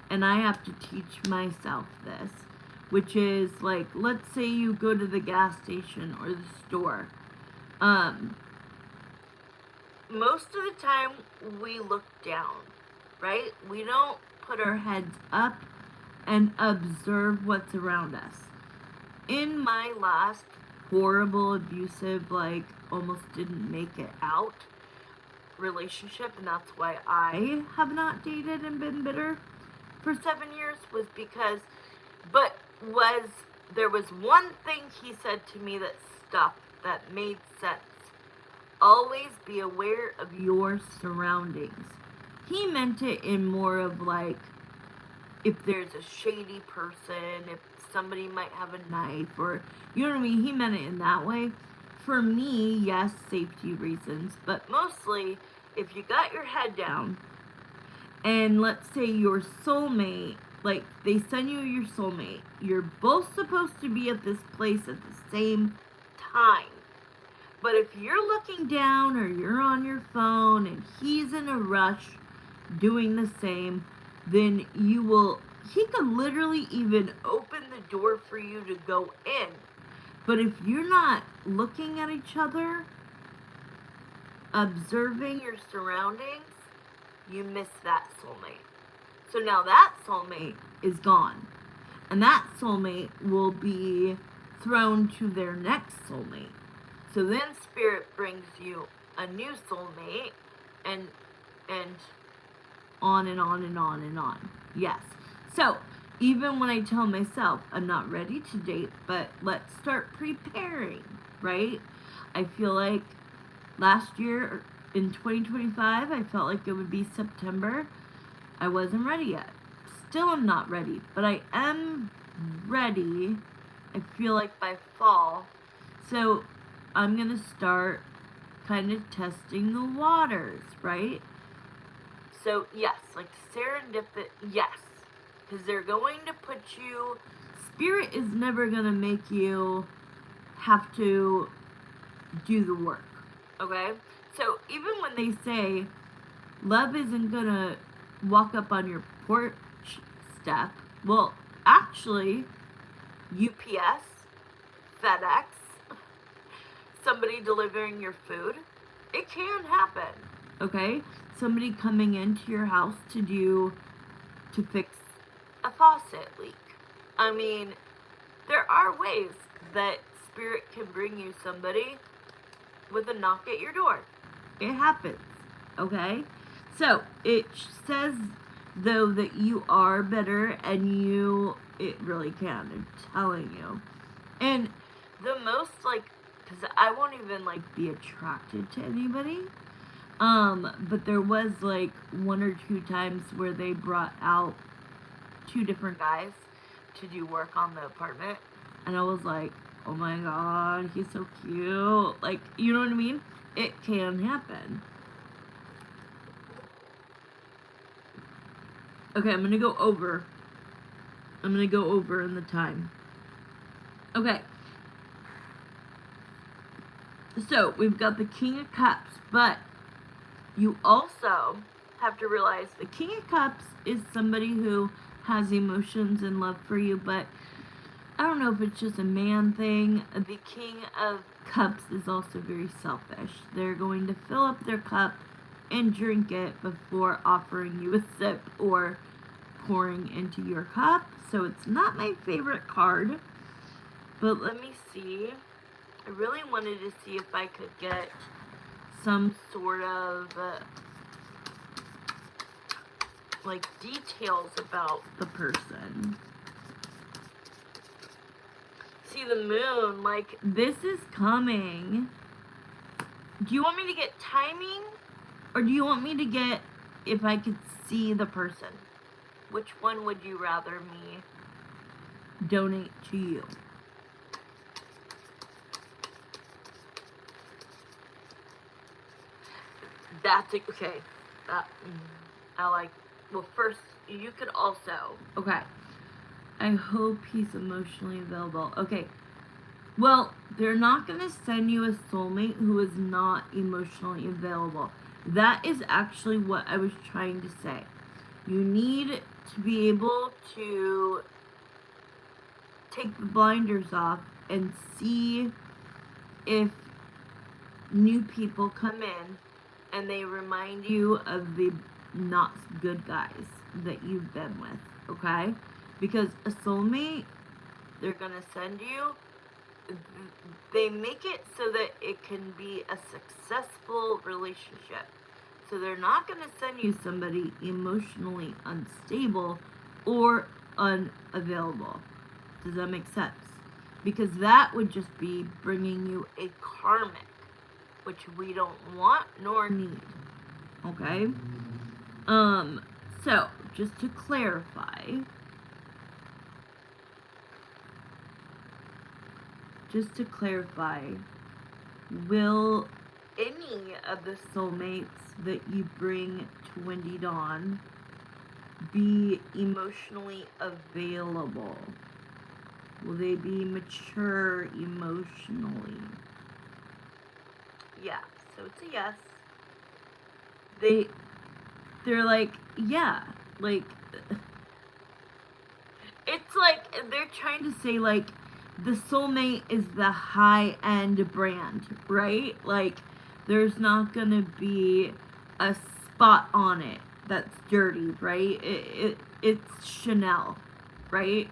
and I have to teach myself this, which is like, let's say you go to the gas station or the store. Most of the time we look down, right? We don't put our heads up and observe what's around us. In my last horrible, abusive, like almost didn't make it out relationship, and that's why I have not dated and been bitter for 7 years, was because, there was one thing he said to me that stuck, that made sense. Always be aware of your surroundings. He meant it in more of like, if there's a shady person, if somebody might have a knife, or, you know what I mean? He meant it in that way. For me, yes, safety reasons, but mostly, if you got your head down, and let's say your soulmate, like, they send you your soulmate, you're both supposed to be at this place at the same time. But if you're looking down or you're on your phone and he's in a rush doing the same, then he could literally even open the door for you to go in. But if you're not looking at each other, observing your surroundings, you miss that soulmate. So now that soulmate is gone. And that soulmate will be thrown to their next soulmate. So then Spirit brings you a new soulmate, and on and on and on and on. Yes. So even when I tell myself I'm not ready to date, but let's start preparing, right? I feel like last year in 2025, I felt like it would be September. I wasn't ready yet. Still am not ready, but I am ready. I feel like by fall. So I'm going to start kind of testing the waters, right? So yes, like serendipity, yes. Because they're going to put you, Spirit is never going to make you have to do the work, okay? So even when they say love isn't going to walk up on your porch step, well, actually, UPS, FedEx, somebody delivering your food, it can happen, okay? Somebody coming into your house to fix a faucet leak. I mean, there are ways that Spirit can bring you somebody with a knock at your door. It happens, okay? So, it says, though, that you are better, and it really can, I'm telling you. And the most, like, because I won't even, like, be attracted to anybody, but there was, like, 1 or 2 times where they brought out 2 different guys to do work on the apartment, and I was like, oh my god, he's so cute, like, you know what I mean? It can happen. Okay, I'm gonna go over in the time. Okay. So, we've got the King of Cups, but you also have to realize the King of Cups is somebody who has emotions and love for you, but I don't know if it's just a man thing. The King of Cups is also very selfish. They're going to fill up their cup and drink it before offering you a sip or pouring into your cup. So it's not my favorite card. But let me see. I really wanted to see if I could get some sort of like details about the person. See the moon, like, this is coming. Do you want me to get timing, or do you want me to get if I could see the person. Which one would you rather me donate to you? That's it. Okay. I like, well, first, you could also, okay. I hope he's emotionally available. Okay. Well, they're not going to send you a soulmate who is not emotionally available. That is actually what I was trying to say. You need to be able to take the blinders off and see if new people come in and they remind you of the not good guys that you've been with, okay? Because a soulmate, they're gonna send you, they make it so that it can be a successful relationship. So they're not gonna send you somebody emotionally unstable or unavailable. Does that make sense? Because that would just be bringing you a karmic, which we don't want nor need. Okay? So, just to clarify, will any of the soulmates that you bring to Wendy Dawn be emotionally available? Will they be mature emotionally? Yeah, so it's a yes. They're like, yeah, like, it's like, they're trying to say, like, the soulmate is the high-end brand, right? Like, there's not gonna be a spot on it that's dirty, right? It's Chanel, right?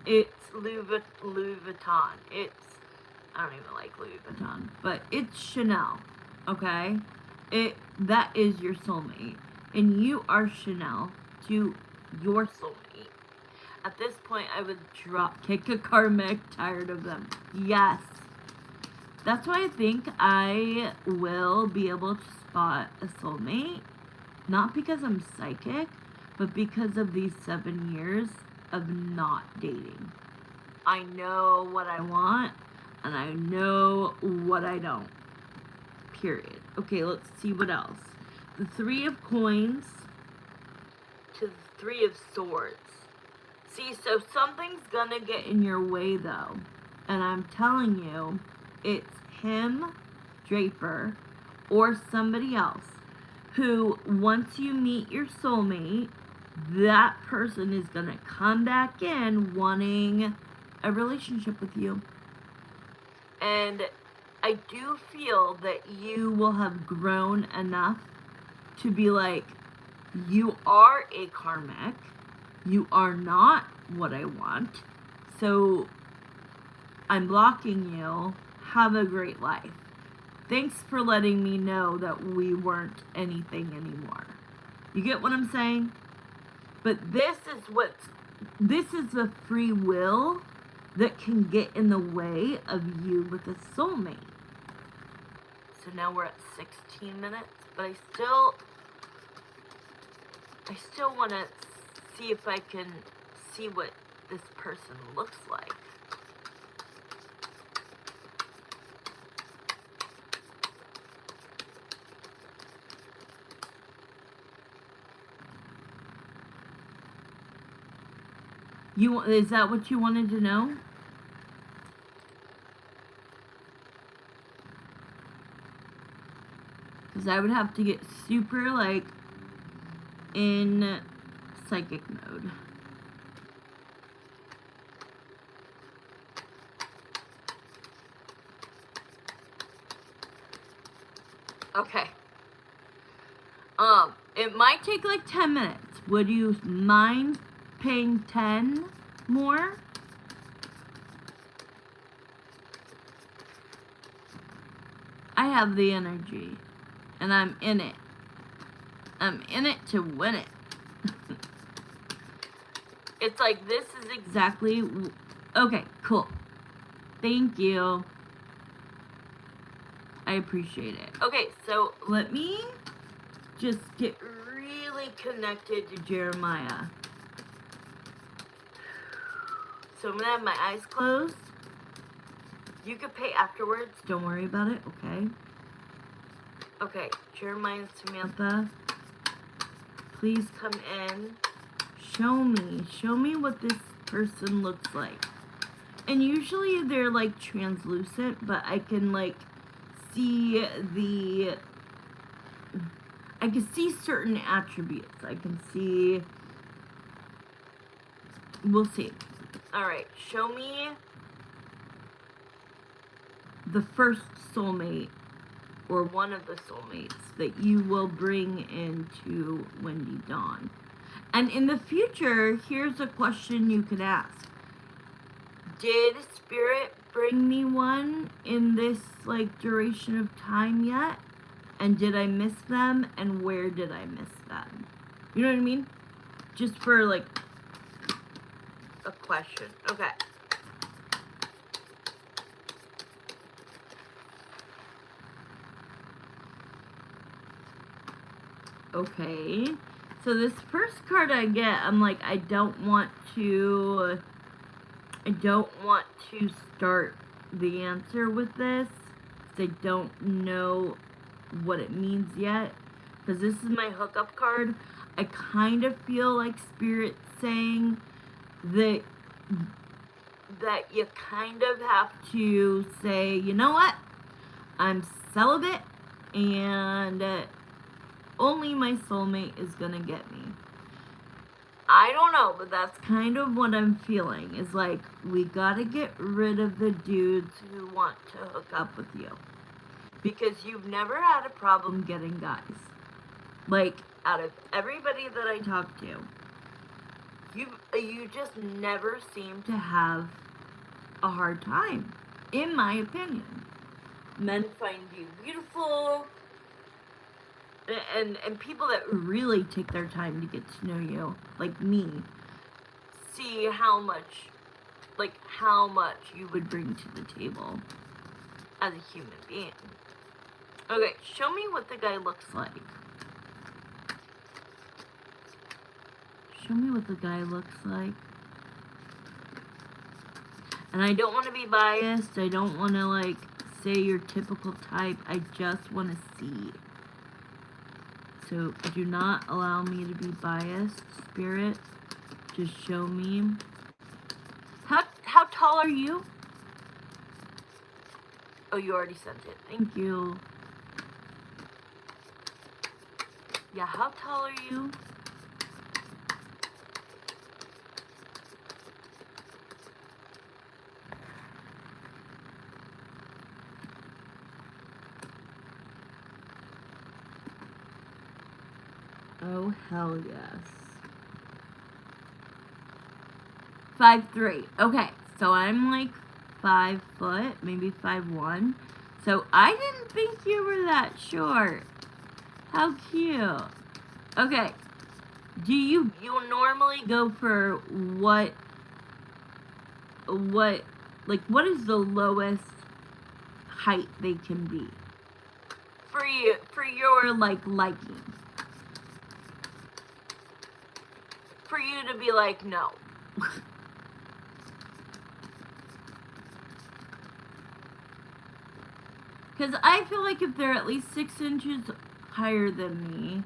It's Louis Vuitton. I don't even like Louis Vuitton, but it's Chanel, okay? That is your soulmate, and you are Chanel to your soulmate. At this point, I would drop kick a karmic, tired of them. Yes. That's why I think I will be able to spot a soulmate, not because I'm psychic, but because of these 7 years of not dating. I know what I want, and I know what I don't. Period. Okay, let's see what else. The 3 of coins to the 3 of swords. See, so something's gonna get in your way, though. And I'm telling you, it's him, Draper, or somebody else who, once you meet your soulmate, that person is gonna come back in wanting a relationship with you. And I do feel that you will have grown enough to be like, you are a karmic. You are not what I want. So I'm blocking you. Have a great life. Thanks for letting me know that we weren't anything anymore. You get what I'm saying? But this is the free will that can get in the way of you with a soulmate. So now we're at 16 minutes, but I still want to see if I can see what this person looks like. Is that what you wanted to know? Because I would have to get super, like, in psychic mode. Okay. It might take like 10 minutes. Would you mind paying 10 more? I have the energy, and I'm in it. I'm in it to win it. It's like, this is exactly... Okay, cool. Thank you. I appreciate it. Okay, so let me just get really connected to Jeremiah. So I'm going to have my eyes closed. You could pay afterwards. Don't worry about it, okay? Okay, Jeremiah and Samantha, please come in. Show me what this person looks like. And usually they're like translucent, but I can like see I can see certain attributes. I can see, we'll see. Alright, show me the first soulmate, or one of the soulmates that you will bring into Wendy Dawn. And in the future, here's a question you could ask. Did Spirit bring me one in this like duration of time yet? And did I miss them? And where did I miss them? You know what I mean? Just for like a question. Okay. Okay. So this first card I get, I'm like, I don't want to start the answer with this. I don't know what it means yet. Because this is my hookup card. I kind of feel like Spirit saying that you kind of have to say, you know what? I'm celibate and only my soulmate is gonna get me. I don't know, but that's kind of what I'm feeling. Is like, we gotta get rid of the dudes who want to hook up with you. Because you've never had a problem getting guys. Like, out of everybody that I talk to, you just never seem to have a hard time, in my opinion. Men find you beautiful, and people that really take their time to get to know you, like me, see how much you would bring to the table as a human being. Okay, show me what the guy looks like. Show me what the guy looks like. And I don't want to be biased. I don't want to, like, say your typical type. I just want to see. So, do not allow me to be biased, Spirit. Just show me. How tall are you? Oh, you already sent it. Thank you. Yeah, how tall are you? Oh, hell yes. 5'3". Okay, so I'm like 5 foot, maybe 5'1". So I didn't think you were that short. How cute. Okay. Do you normally go for what is the lowest height they can be? For your liking. For you to be like, no. Because I feel like if they're at least 6 inches higher than me,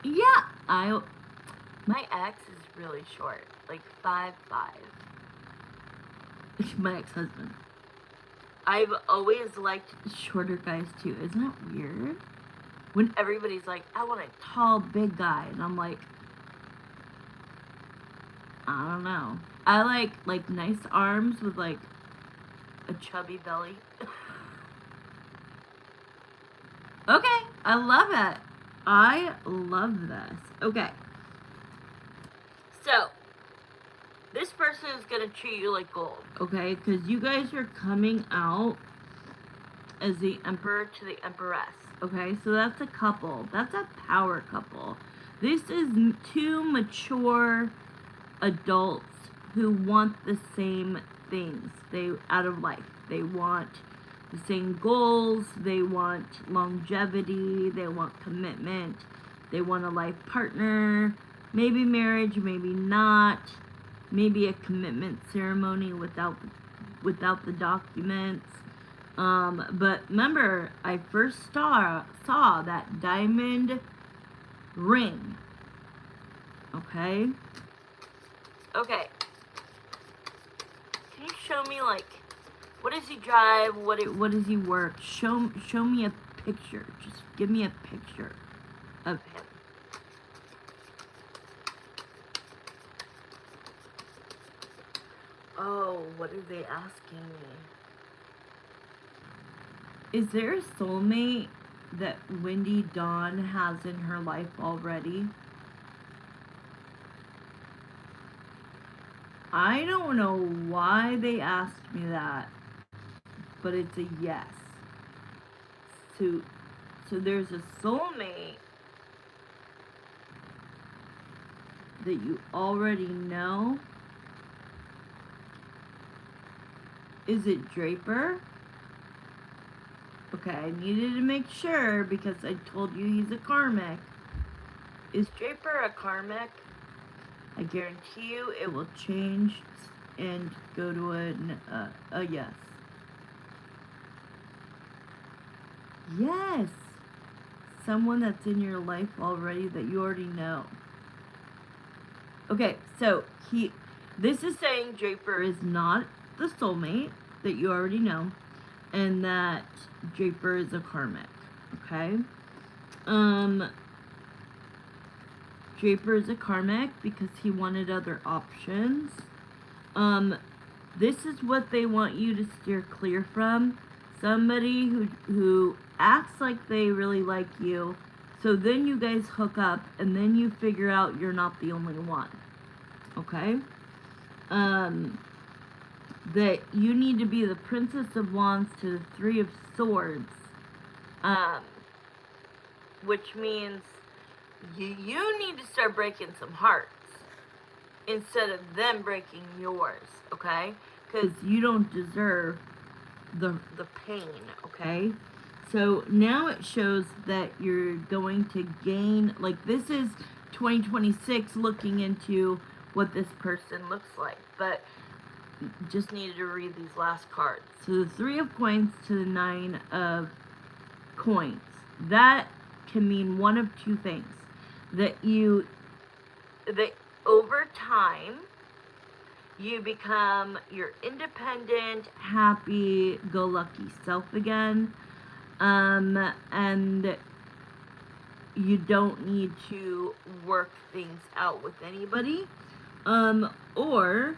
yeah, my ex is really short, like 5'5". My ex-husband. I've always liked shorter guys too. Isn't that weird? When everybody's like, I want a tall, big guy, and I'm like, I don't know. I like nice arms with like a chubby belly. Okay, I love it. I love this. Okay. So, this person is going to treat you like gold, okay? Because you guys are coming out as the Emperor to the Empress, okay? So that's a couple. That's a power couple. This is 2 mature adults who want the same things out of life. They want the same goals. They want longevity. They want commitment. They want a life partner. Maybe marriage, maybe not. Maybe a commitment ceremony without the documents. But remember, I first saw that diamond ring. Okay? Okay. Can you show me, like, what does he drive? What does he work? Show me a picture. Just give me a picture of him. Oh, what are they asking me? Is there a soulmate that Wendy Dawn has in her life already? I don't know why they asked me that, but it's a yes. So there's a soulmate that you already know. Is it Draper? Okay, I needed to make sure because I told you he's a karmic. Is Draper a karmic? I guarantee you it will change and go to a yes. Yes! Someone that's in your life already that you already know. Okay, so this is saying Draper is not the soulmate that you already know, and that Draper is a karmic. Okay? Draper is a karmic because he wanted other options. This is what they want you to steer clear from. Somebody who acts like they really like you, so then you guys hook up, and then you figure out you're not the only one. Okay? That you need to be the Princess of Wands to the Three of Swords. Which means you need to start breaking some hearts instead of them breaking yours, okay? Because you don't deserve the pain, okay? So now it shows that you're going to gain, like this is 2026 looking into what this person looks like, but just needed to read these last cards. So the Three of Coins to the Nine of Coins. That can mean one of two things. That over time, you become your independent, happy-go-lucky self again. And you don't need to work things out with anybody. Or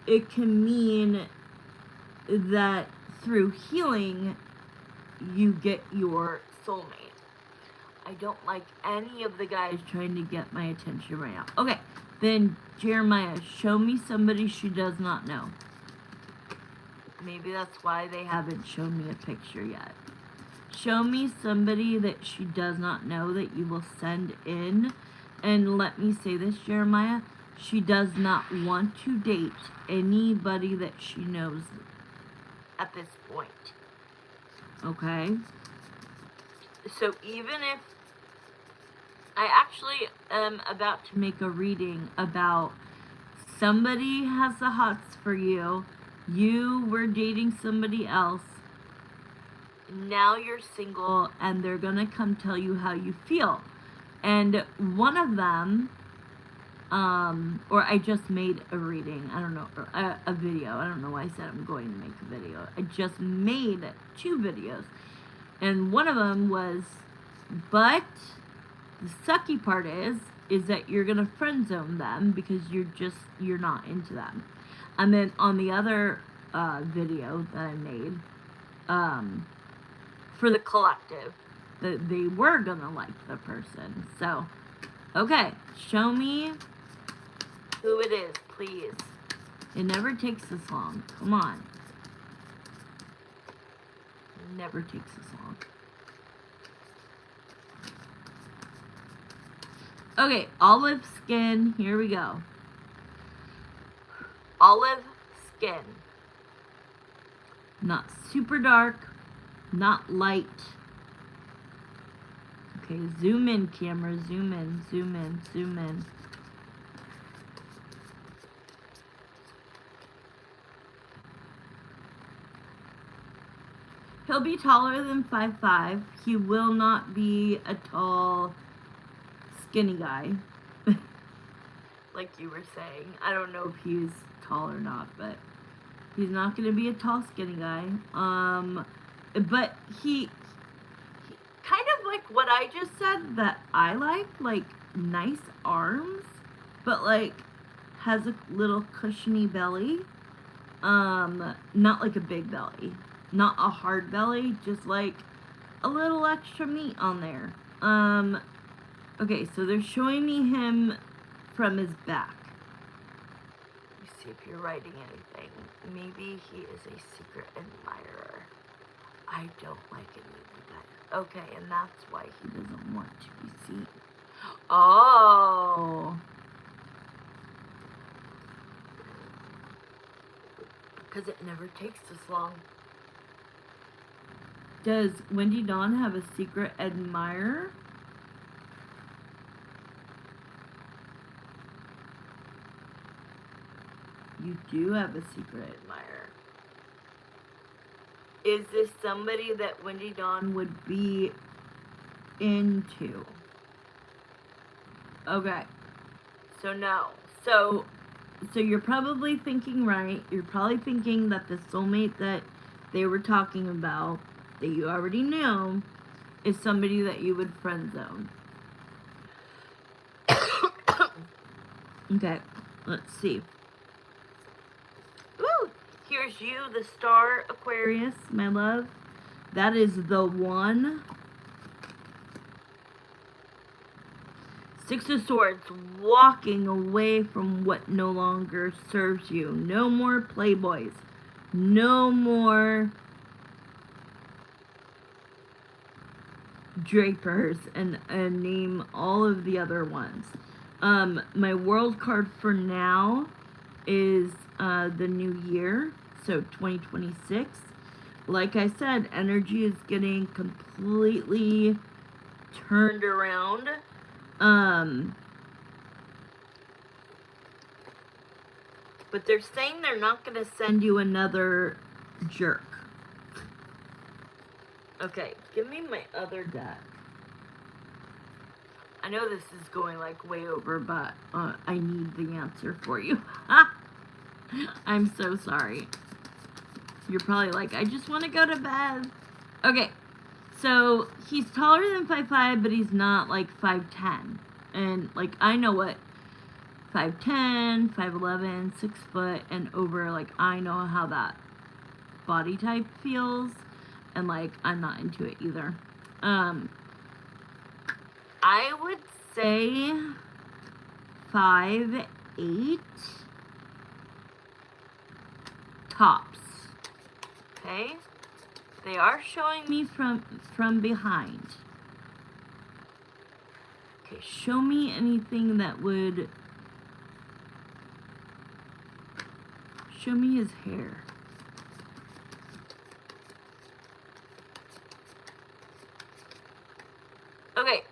it can mean that through healing, you get your soulmate. I don't like any of the guys trying to get my attention right now. Okay, then Jeremiah, show me somebody she does not know. Maybe that's why they haven't shown me a picture yet. Show me somebody that she does not know that you will send in. And let me say this, Jeremiah. She does not want to date anybody that she knows at this point. Okay? So even if I actually am about to make a reading about somebody has the hots for you, you were dating somebody else, now you're single, and they're gonna come tell you how you feel. And one of them, or I just made a reading, I don't know, a video, I don't know why I said I'm going to make a video. I just made 2 videos, and one of them was, but the sucky part is that you're gonna friend zone them because you're not into them. And then on the other video that I made, for the collective, that they were gonna like the person. So, okay, show me who it is, please. It never takes this long. Come on. It never takes this long. Okay, olive skin. Here we go. Olive skin. Not super dark, not light. Okay, zoom in, camera, zoom in, zoom in, zoom in. He'll be taller than 5'5". He will not be a tall, skinny guy. Like you were saying. I don't know if he's tall or not, but he's not going to be a tall, skinny guy. But he kind of like what I just said that I like nice arms, but like has a little cushiony belly. Not like a big belly, not a hard belly, just like a little extra meat on there. Okay, so they're showing me him from his back. Let me see if you're writing anything. Maybe he is a secret admirer. I don't like any of the guys. Okay, and that's why he doesn't want to be seen. Oh. Because it never takes this long. Does Wendy Dawn have a secret admirer? You do have a secret admirer. Is this somebody that Wendy Dawn would be into? Okay. So no. So you're probably thinking right. You're probably thinking that the soulmate that they were talking about, that you already know, is somebody that you would friend zone. Okay, let's see. Woo! Here's you, the star Aquarius, my love. That is the one. Six of Swords, walking away from what no longer serves you. No more playboys. No more drapers, and name all of the other ones. My world card for now is the new year, so 2026. Like I said, energy is getting completely turned around. But they're saying they're not going to send you another jerk. Okay, give me my other deck. I know this is going like way over, but I need the answer for you. I'm so sorry. You're probably like, I just want to go to bed. Okay, so he's taller than 5'5", but he's not like 5'10". And like, I know what 5'10", 5'11", 6 foot and over, like I know how that body type feels. And like, I'm not into it either. I would say 5'8" tops. Okay? They are showing me from behind. Okay, show me anything that would show me his hair. Okay,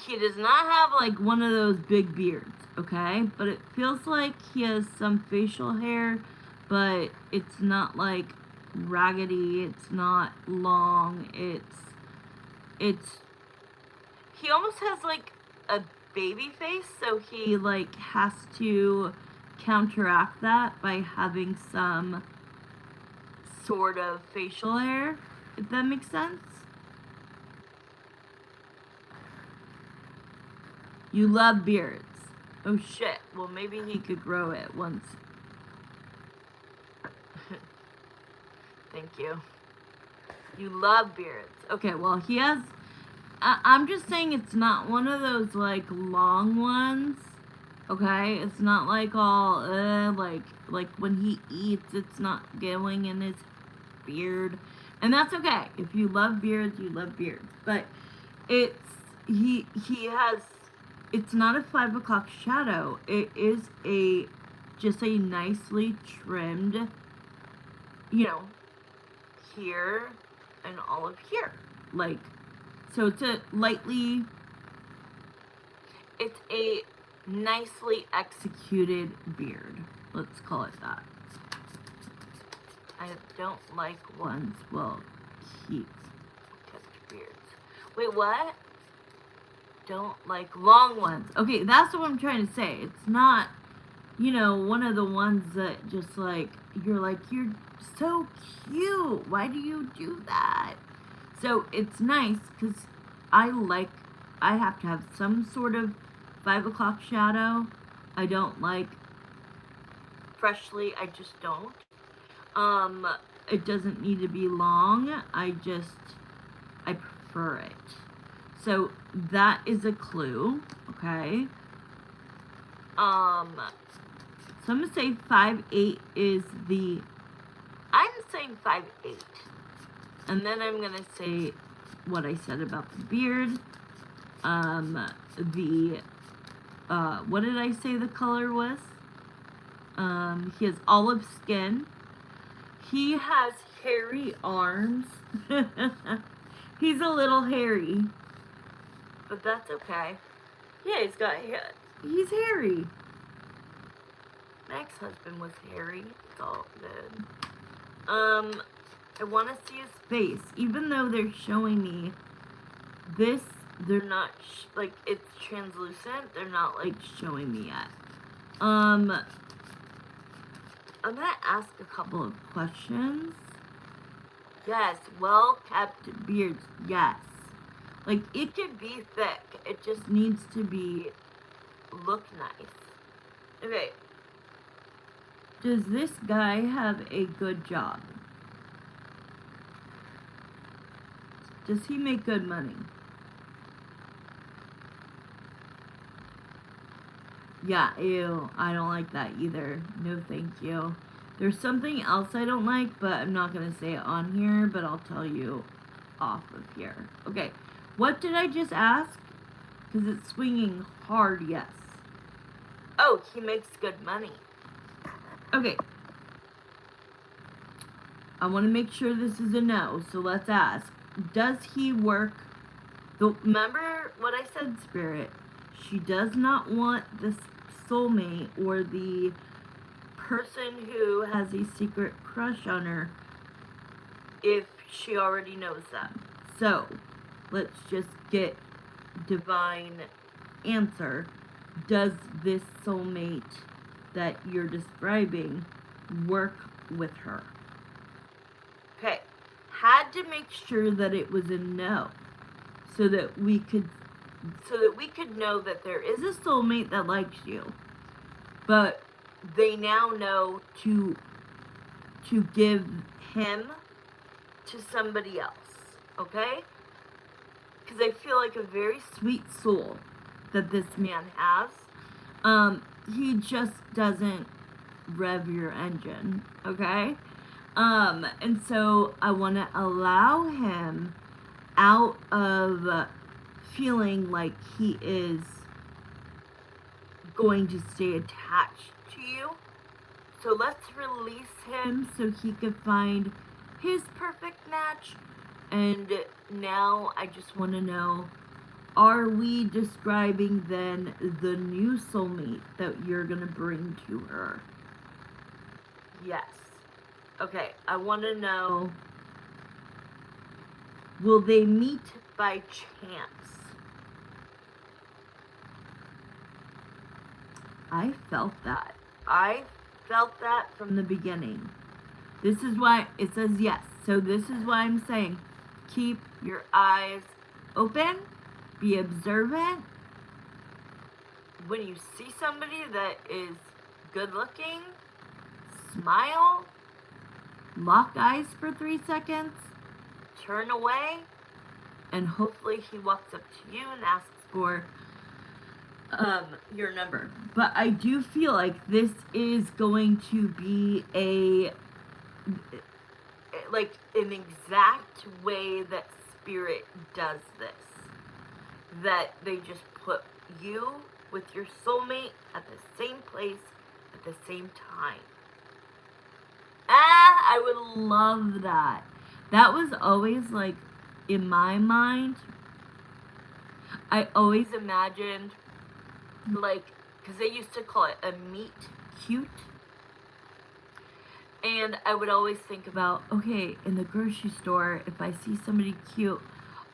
he does not have like one of those big beards, okay? But it feels like he has some facial hair, but it's not like raggedy, it's not long, he almost has like a baby face, so he like has to counteract that by having some sort of facial hair, if that makes sense. You love beards. Oh shit. Well, maybe he could grow it once. Thank you. You love beards. Okay, well, he has... I'm just saying it's not one of those, like, long ones. Okay? It's not like all, like when he eats, it's not going in his beard. And that's okay. If you love beards, you love beards. But it's... He has... It's not a 5 o'clock shadow. It is just a nicely trimmed, here and all of here. Like, so it's a nicely executed beard. Let's call it that. I don't like ones, well, keep kept beards. Wait, what? Don't like long ones. Okay, that's what I'm trying to say. It's not, you know, one of the ones that just like, you're so cute. Why do you do that? So it's nice because I have to have some sort of 5 o'clock shadow. I don't like freshly, I just don't. It doesn't need to be long. I prefer it. So that is a clue, okay? So I'm gonna say 5'8" is I'm saying 5'8". And then I'm gonna say what I said about the beard. What did I say the color was? He has olive skin. He has hairy arms. He's a little hairy. But that's okay. Yeah, he's hairy. My ex-husband was hairy. It's all good. I want to see his face. Even though they're showing me this, they're not, like, it's translucent. They're not, like, showing me yet. I'm gonna ask a couple of questions. Yes, well-kept beards. Yes. Like, it could be thick. It just needs to look nice. Okay. Does this guy have a good job? Does he make good money? Yeah, ew. I don't like that either. No, thank you. There's something else I don't like, but I'm not going to say it on here, but I'll tell you off of here. Okay. What did I just ask? Because it's swinging hard, yes. Oh, he makes good money. Okay. I want to make sure this is a no, so let's ask. Does he work? Remember what I said, Spirit? She does not want the soulmate or the person who has a secret crush on her if she already knows them. So, let's just get divine answer. Does this soulmate that you're describing work with her? Okay. Had to make sure that it was a no. So that we could know that there is a soulmate that likes you. But they now know to give him to somebody else. Okay? Because I feel like a very sweet soul that this man has. He just doesn't rev your engine. Okay? And so I want to allow him out of feeling like he is going to stay attached to you. So let's release him so he could find his perfect match. And now I just want to know, are we describing then the new soulmate that you're going to bring to her? Yes. Okay, I want to know, will they meet by chance? I felt that. I felt that from the beginning. This is why it says yes. So this is why I'm saying, keep your eyes open, be observant. When you see somebody that is good looking, smile, lock eyes for 3 seconds, turn away, and hopefully he walks up to you and asks for your number. But I do feel like this is going to be an exact way that Spirit does this. That they just put you with your soulmate at the same place at the same time. I would love that. That was always like, in my mind, I always imagined, like, because they used to call it a meet cute. And I would always think about, okay, in the grocery store, if I see somebody cute,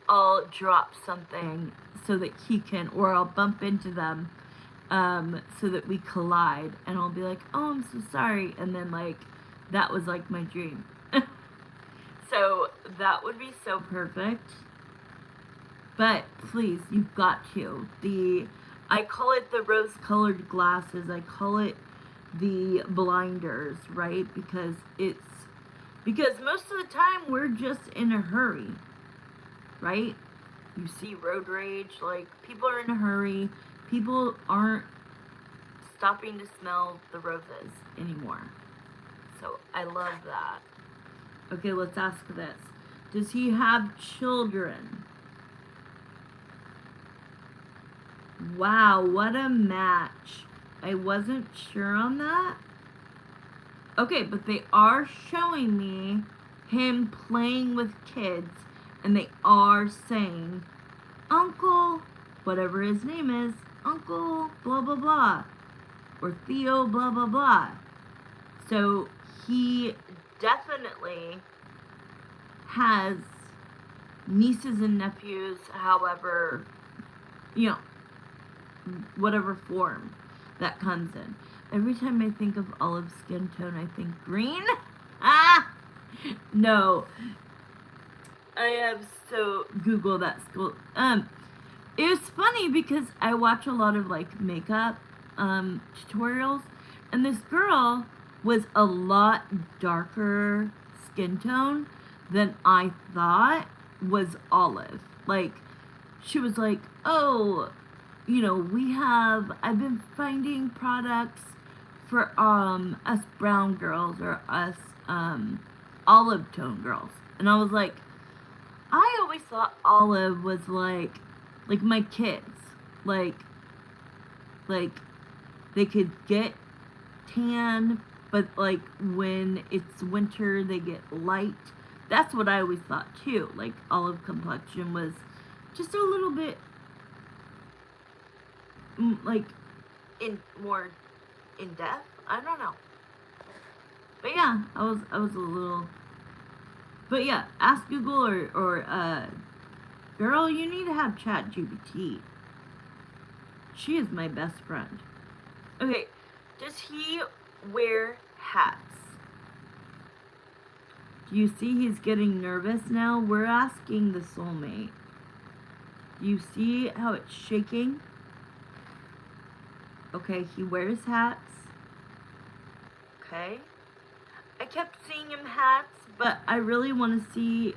I'll drop something so that he can, or I'll bump into them, so that we collide. And I'll be like, oh, I'm so sorry. And then, like, that was like my dream. So that would be so perfect. But please, you've got to. I call it the rose-colored glasses. I call it the blinders, right? Because most of the time we're just in a hurry, right? You see road rage, like, people are in a hurry. People aren't stopping to smell the roses anymore. So I love that. Okay, let's ask this. Does he have children? Wow, what a match. I wasn't sure on that. Okay, but they are showing me him playing with kids, and they are saying, Uncle, whatever his name is, Uncle, blah, blah, blah, or Theo, blah, blah, blah. So he definitely has nieces and nephews, however, you know, whatever form that comes in. Every time I think of olive skin tone, I think green. Ah! No. I have so Google that school. It was funny because I watch a lot of like makeup tutorials, and this girl was a lot darker skin tone than I thought was olive. Like, she was like, oh, I've been finding products for us brown girls or us olive tone girls. And I was like, I always thought olive was like my kids. Like they could get tan, but like when it's winter they get light. That's what I always thought too. Like olive complexion was just a little bit like more in depth. I don't know. But yeah, I was a little. But yeah, ask Google or girl, you need to have ChatGPT. She is my best friend. Okay, does he wear hats? Do you see he's getting nervous now? We're asking the soulmate. Do you see how it's shaking? Okay, he wears hats. Okay. I kept seeing him hats, but I really want to see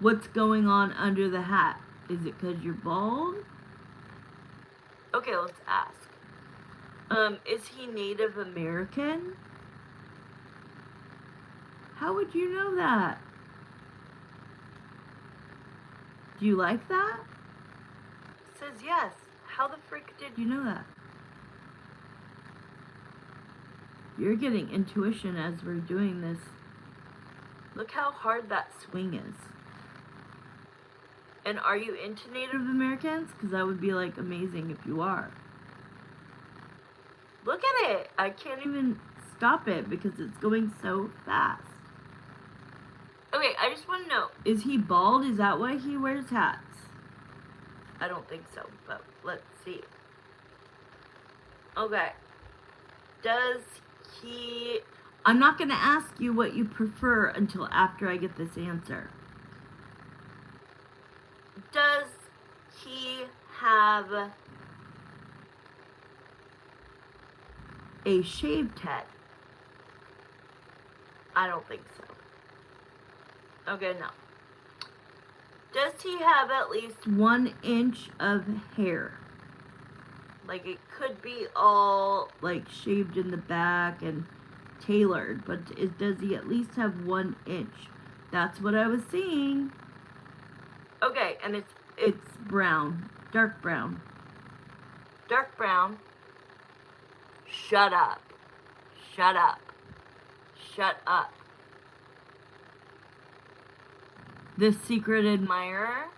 what's going on under the hat. Is it because you're bald? Okay, let's ask. Is he Native American? How would you know that? Do you like that? It says yes. How the frick did you know that? You're getting intuition as we're doing this. Look how hard that swing is. And are you into Native Americans? Because that would be like amazing if you are. Look at it. I can't even stop it because it's going so fast. Okay, I just want to know, is he bald? Is that why he wears hats? I don't think so, but let's see. Okay. Does he... I'm not going to ask you what you prefer until after I get this answer. Does he have a shaved head? I don't think so. Okay, no. Does he have at least 1 inch of hair? Like, it could be all, like, shaved in the back and tailored, but does he at least have 1 inch? That's what I was seeing. Okay, and it's brown. Dark brown. Dark brown. Shut up. Shut up. Shut up. The secret admirer.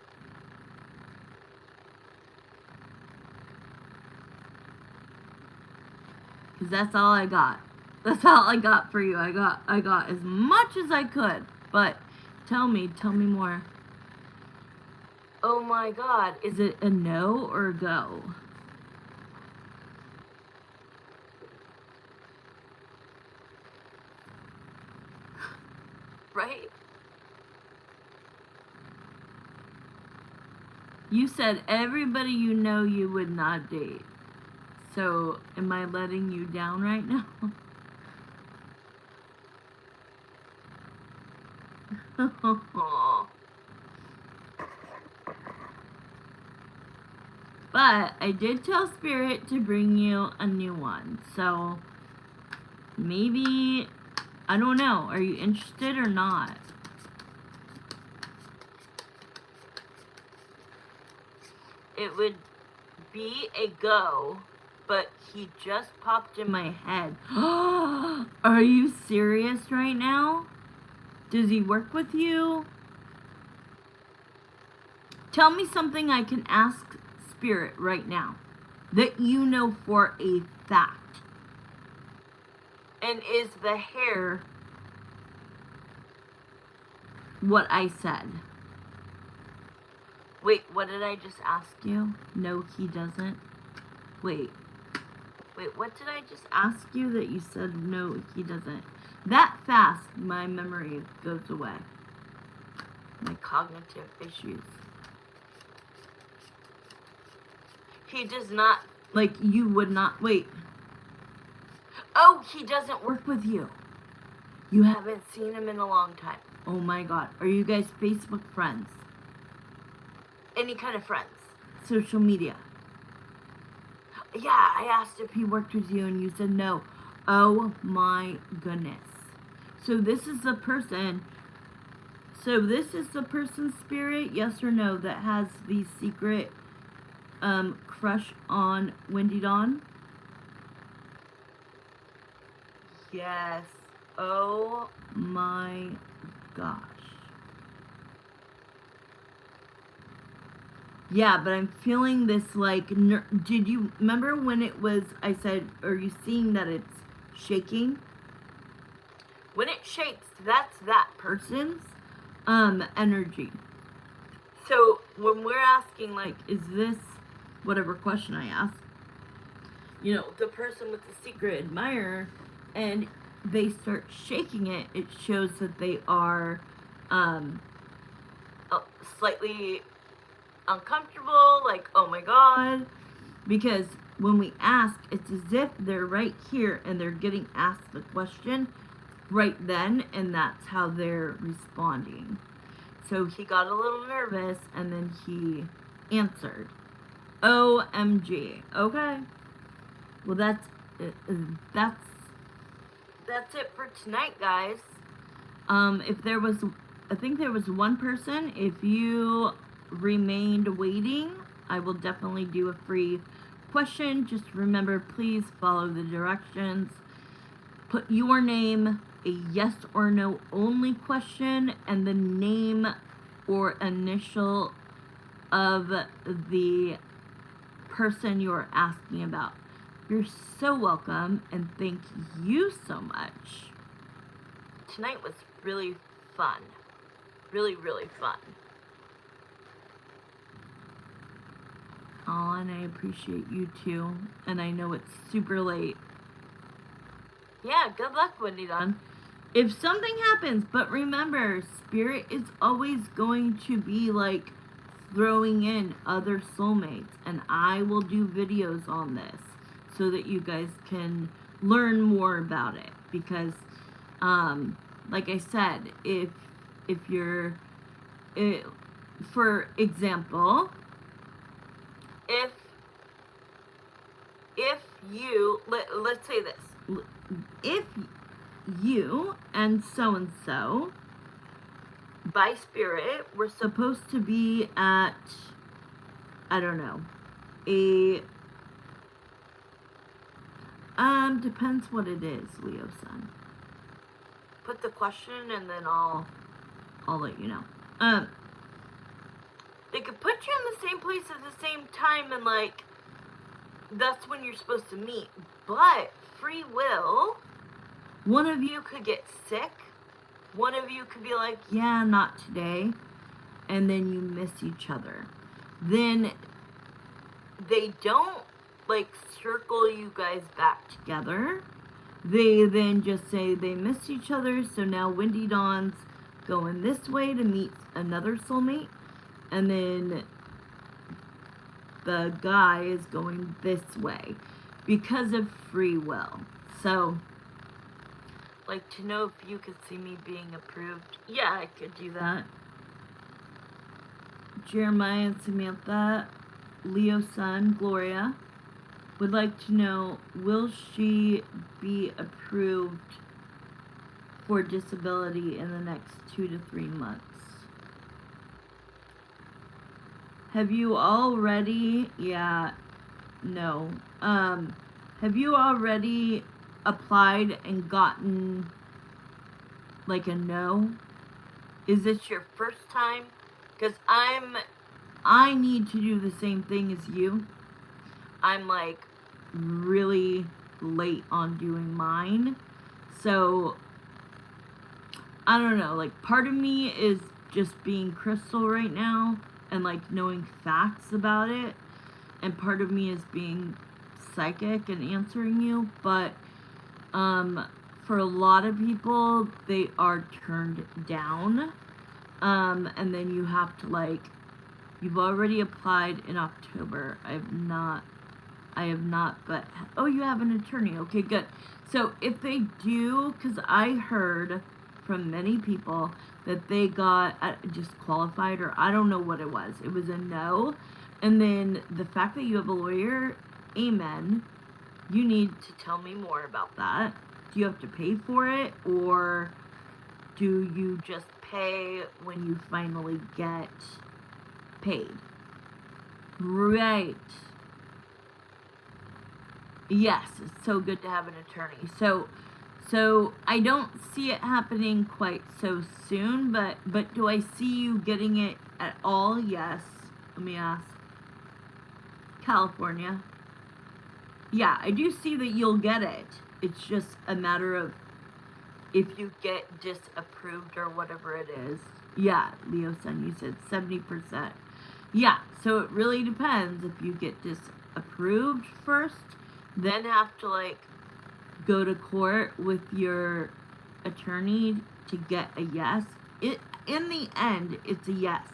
Because that's all I got. That's all I got for you. I got as much as I could. But tell me more. Oh my God. Is it a no or a go? Right? You said everybody you know you would not date. So, am I letting you down right now? But I did tell Spirit to bring you a new one. So, maybe, I don't know. Are you interested or not? It would be a go, but he just popped in my head. Are you serious right now? Does he work with you? Tell me something I can ask Spirit right now that you know for a fact. And is the hair what I said? Wait, what did I just ask you? No, he doesn't. Wait, what did I just ask you that you said no, he doesn't? That fast, my memory goes away. My cognitive issues. He does not, like, you would not, wait. Oh, he doesn't work with you. You haven't seen him in a long time. Oh my God. Are you guys Facebook friends? Any kind of friends? Social media? Yeah, I asked if he worked with you and you said no. Oh my goodness. So this is the person, Spirit, yes or no, that has the secret crush on Wendy Dawn? Yes. Oh my gosh. Yeah, but I'm feeling this like, did you remember when it was, I said, are you seeing that it's shaking? When it shakes, that's that person's energy. So when we're asking, like, is this whatever question I asked, you know, the person with the secret admirer, and they start shaking it, it shows that they are slightly uncomfortable, like, oh my God. Because when we ask, it's as if they're right here and they're getting asked the question right then, and that's how they're responding. So he got a little nervous and then he answered. OMG. Okay. Well, that's it for tonight, guys. If there was, I think there was one person. If you remained waiting, I will definitely do a free question. Just remember, please follow the directions. Put your name, a yes or no only question, and the name or initial of the person you're asking about. You're so welcome, and thank you so much. Tonight was really fun. Really, really fun. Oh, and I appreciate you too. And I know it's super late. Yeah, good luck, Wendy Dawn. If something happens, but remember, Spirit is always going to be like throwing in other soulmates, and I will do videos on this so that you guys can learn more about it. Because, like I said, if you're, for example, if you, let's say this, if you and so by Spirit were supposed to be at, I don't know, a, depends what it is, Leo-san. Put the question and then I'll let you know. They could put you in the same place at the same time, and like that's when you're supposed to meet. But free will, one of you could get sick, one of you could be like, yeah, not today, and then you miss each other. Then they don't like circle you guys back together. They then just say they miss each other, so now Windy Dawn's going this way to meet another soulmate, and then the guy is going this way because of free will. So, like, to know if you could see me being approved, yeah, I could do that. Jeremiah and Samantha, Leo's son, Gloria, would like to know, will she be approved for disability in the next 2 to 3 months? Have you already, yeah, no. Have you already applied and gotten like a no? Is this your first time? Because I need to do the same thing as you. I'm like really late on doing mine. So, I don't know, like part of me is just being Crystal right now and like knowing facts about it, and part of me is being psychic and answering you, but for a lot of people they are turned down, and then you have to like, you've already applied in October. I have not, but oh, you have an attorney. Okay, good. So if they do, because I heard from many people that they got disqualified, or I don't know what it was. It was a no. And then the fact that you have a lawyer, amen. You need to tell me more about that. Do you have to pay for it, or do you just pay when you finally get paid? Right. Yes, it's so good to have an attorney. So I don't see it happening quite so soon, but do I see you getting it at all? Yes. Let me ask. California. Yeah, I do see that you'll get it. It's just a matter of if you get disapproved or whatever it is. Yeah, Leo son, you said 70%. Yeah, so it really depends if you get disapproved first, then have to like go to court with your attorney to get a yes. In the end, it's a yes.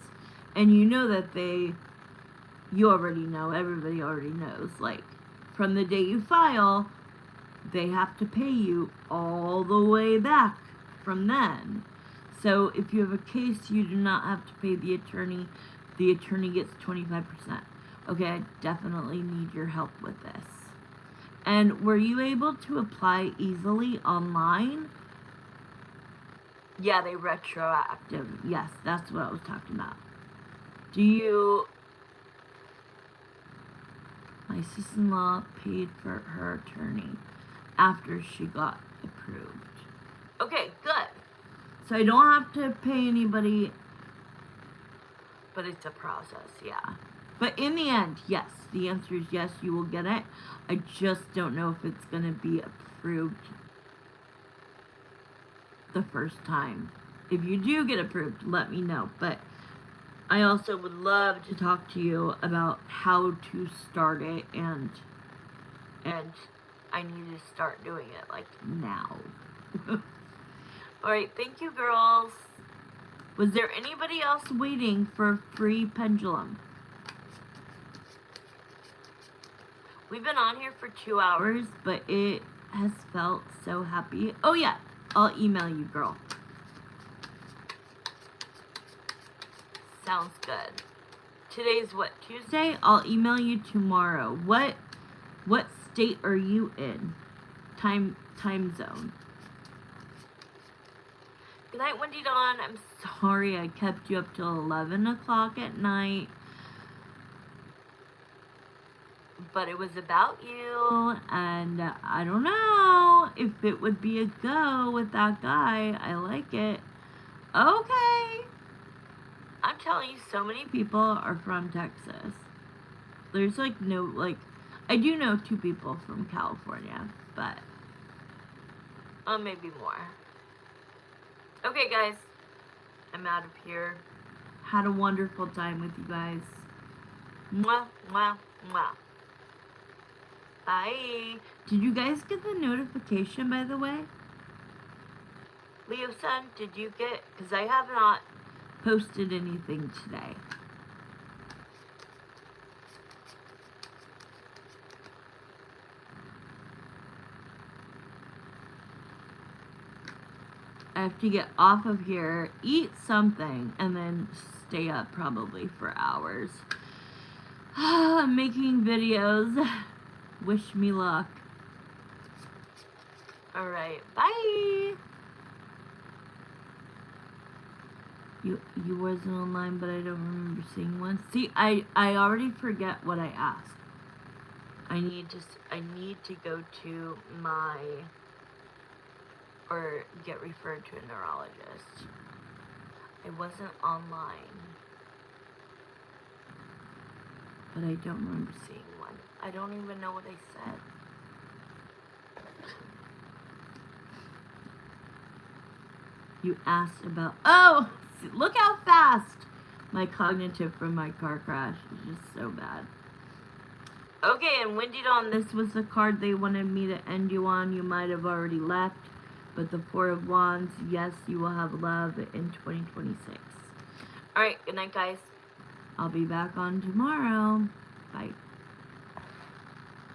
And you know that you already know, everybody already knows, like, from the day you file, they have to pay you all the way back from then. So if you have a case, you do not have to pay the attorney. The attorney gets 25%. Okay, I definitely need your help with this. And were you able to apply easily online? Yeah, they retroactive. Yes, that's what I was talking about. My sister-in-law paid for her attorney after she got approved. Okay, good. So I don't have to pay anybody, but it's a process, yeah. But in the end, yes, the answer is yes, you will get it. I just don't know if it's going to be approved the first time. If you do get approved, let me know. But I also would love to talk to you about how to start it, and I need to start doing it like now. Alright, thank you, girls. Was there anybody else waiting for a free pendulum? We've been on here for 2 hours, but it has felt so happy. Oh yeah, I'll email you, girl. Sounds good. Today's what, Tuesday? I'll email you tomorrow. What state are you in? Time zone. Good night, Wendy Dawn. I'm sorry I kept you up till 11 o'clock at night. But it was about you, and I don't know if it would be a go with that guy. I like it. Okay. I'm telling you, so many people are from Texas. There's like no, like, I do know 2 people from California, but maybe more. Okay, guys, I'm out of here. Had a wonderful time with you guys. Mwah, mwah, mwah. Bye. Did you guys get the notification, by the way? Leo-san, did you get? Because I have not posted anything today. I have to get off of here, eat something, and then stay up probably for hours. I'm making videos. Wish me luck. Alright, bye! You wasn't online, but I don't remember seeing one. See, I already forget what I asked. I need to go to my, or get referred to a neurologist. I wasn't online, but I don't remember seeing one. I don't even know what I said. You asked about, oh, look how fast my cognitive from my car crash is just so bad. Okay, and Wendy Dawn, this was the card they wanted me to end you on. You might have already left, but the 4 of Wands, yes, you will have love in 2026. Alright, good night, guys. I'll be back on tomorrow. Bye.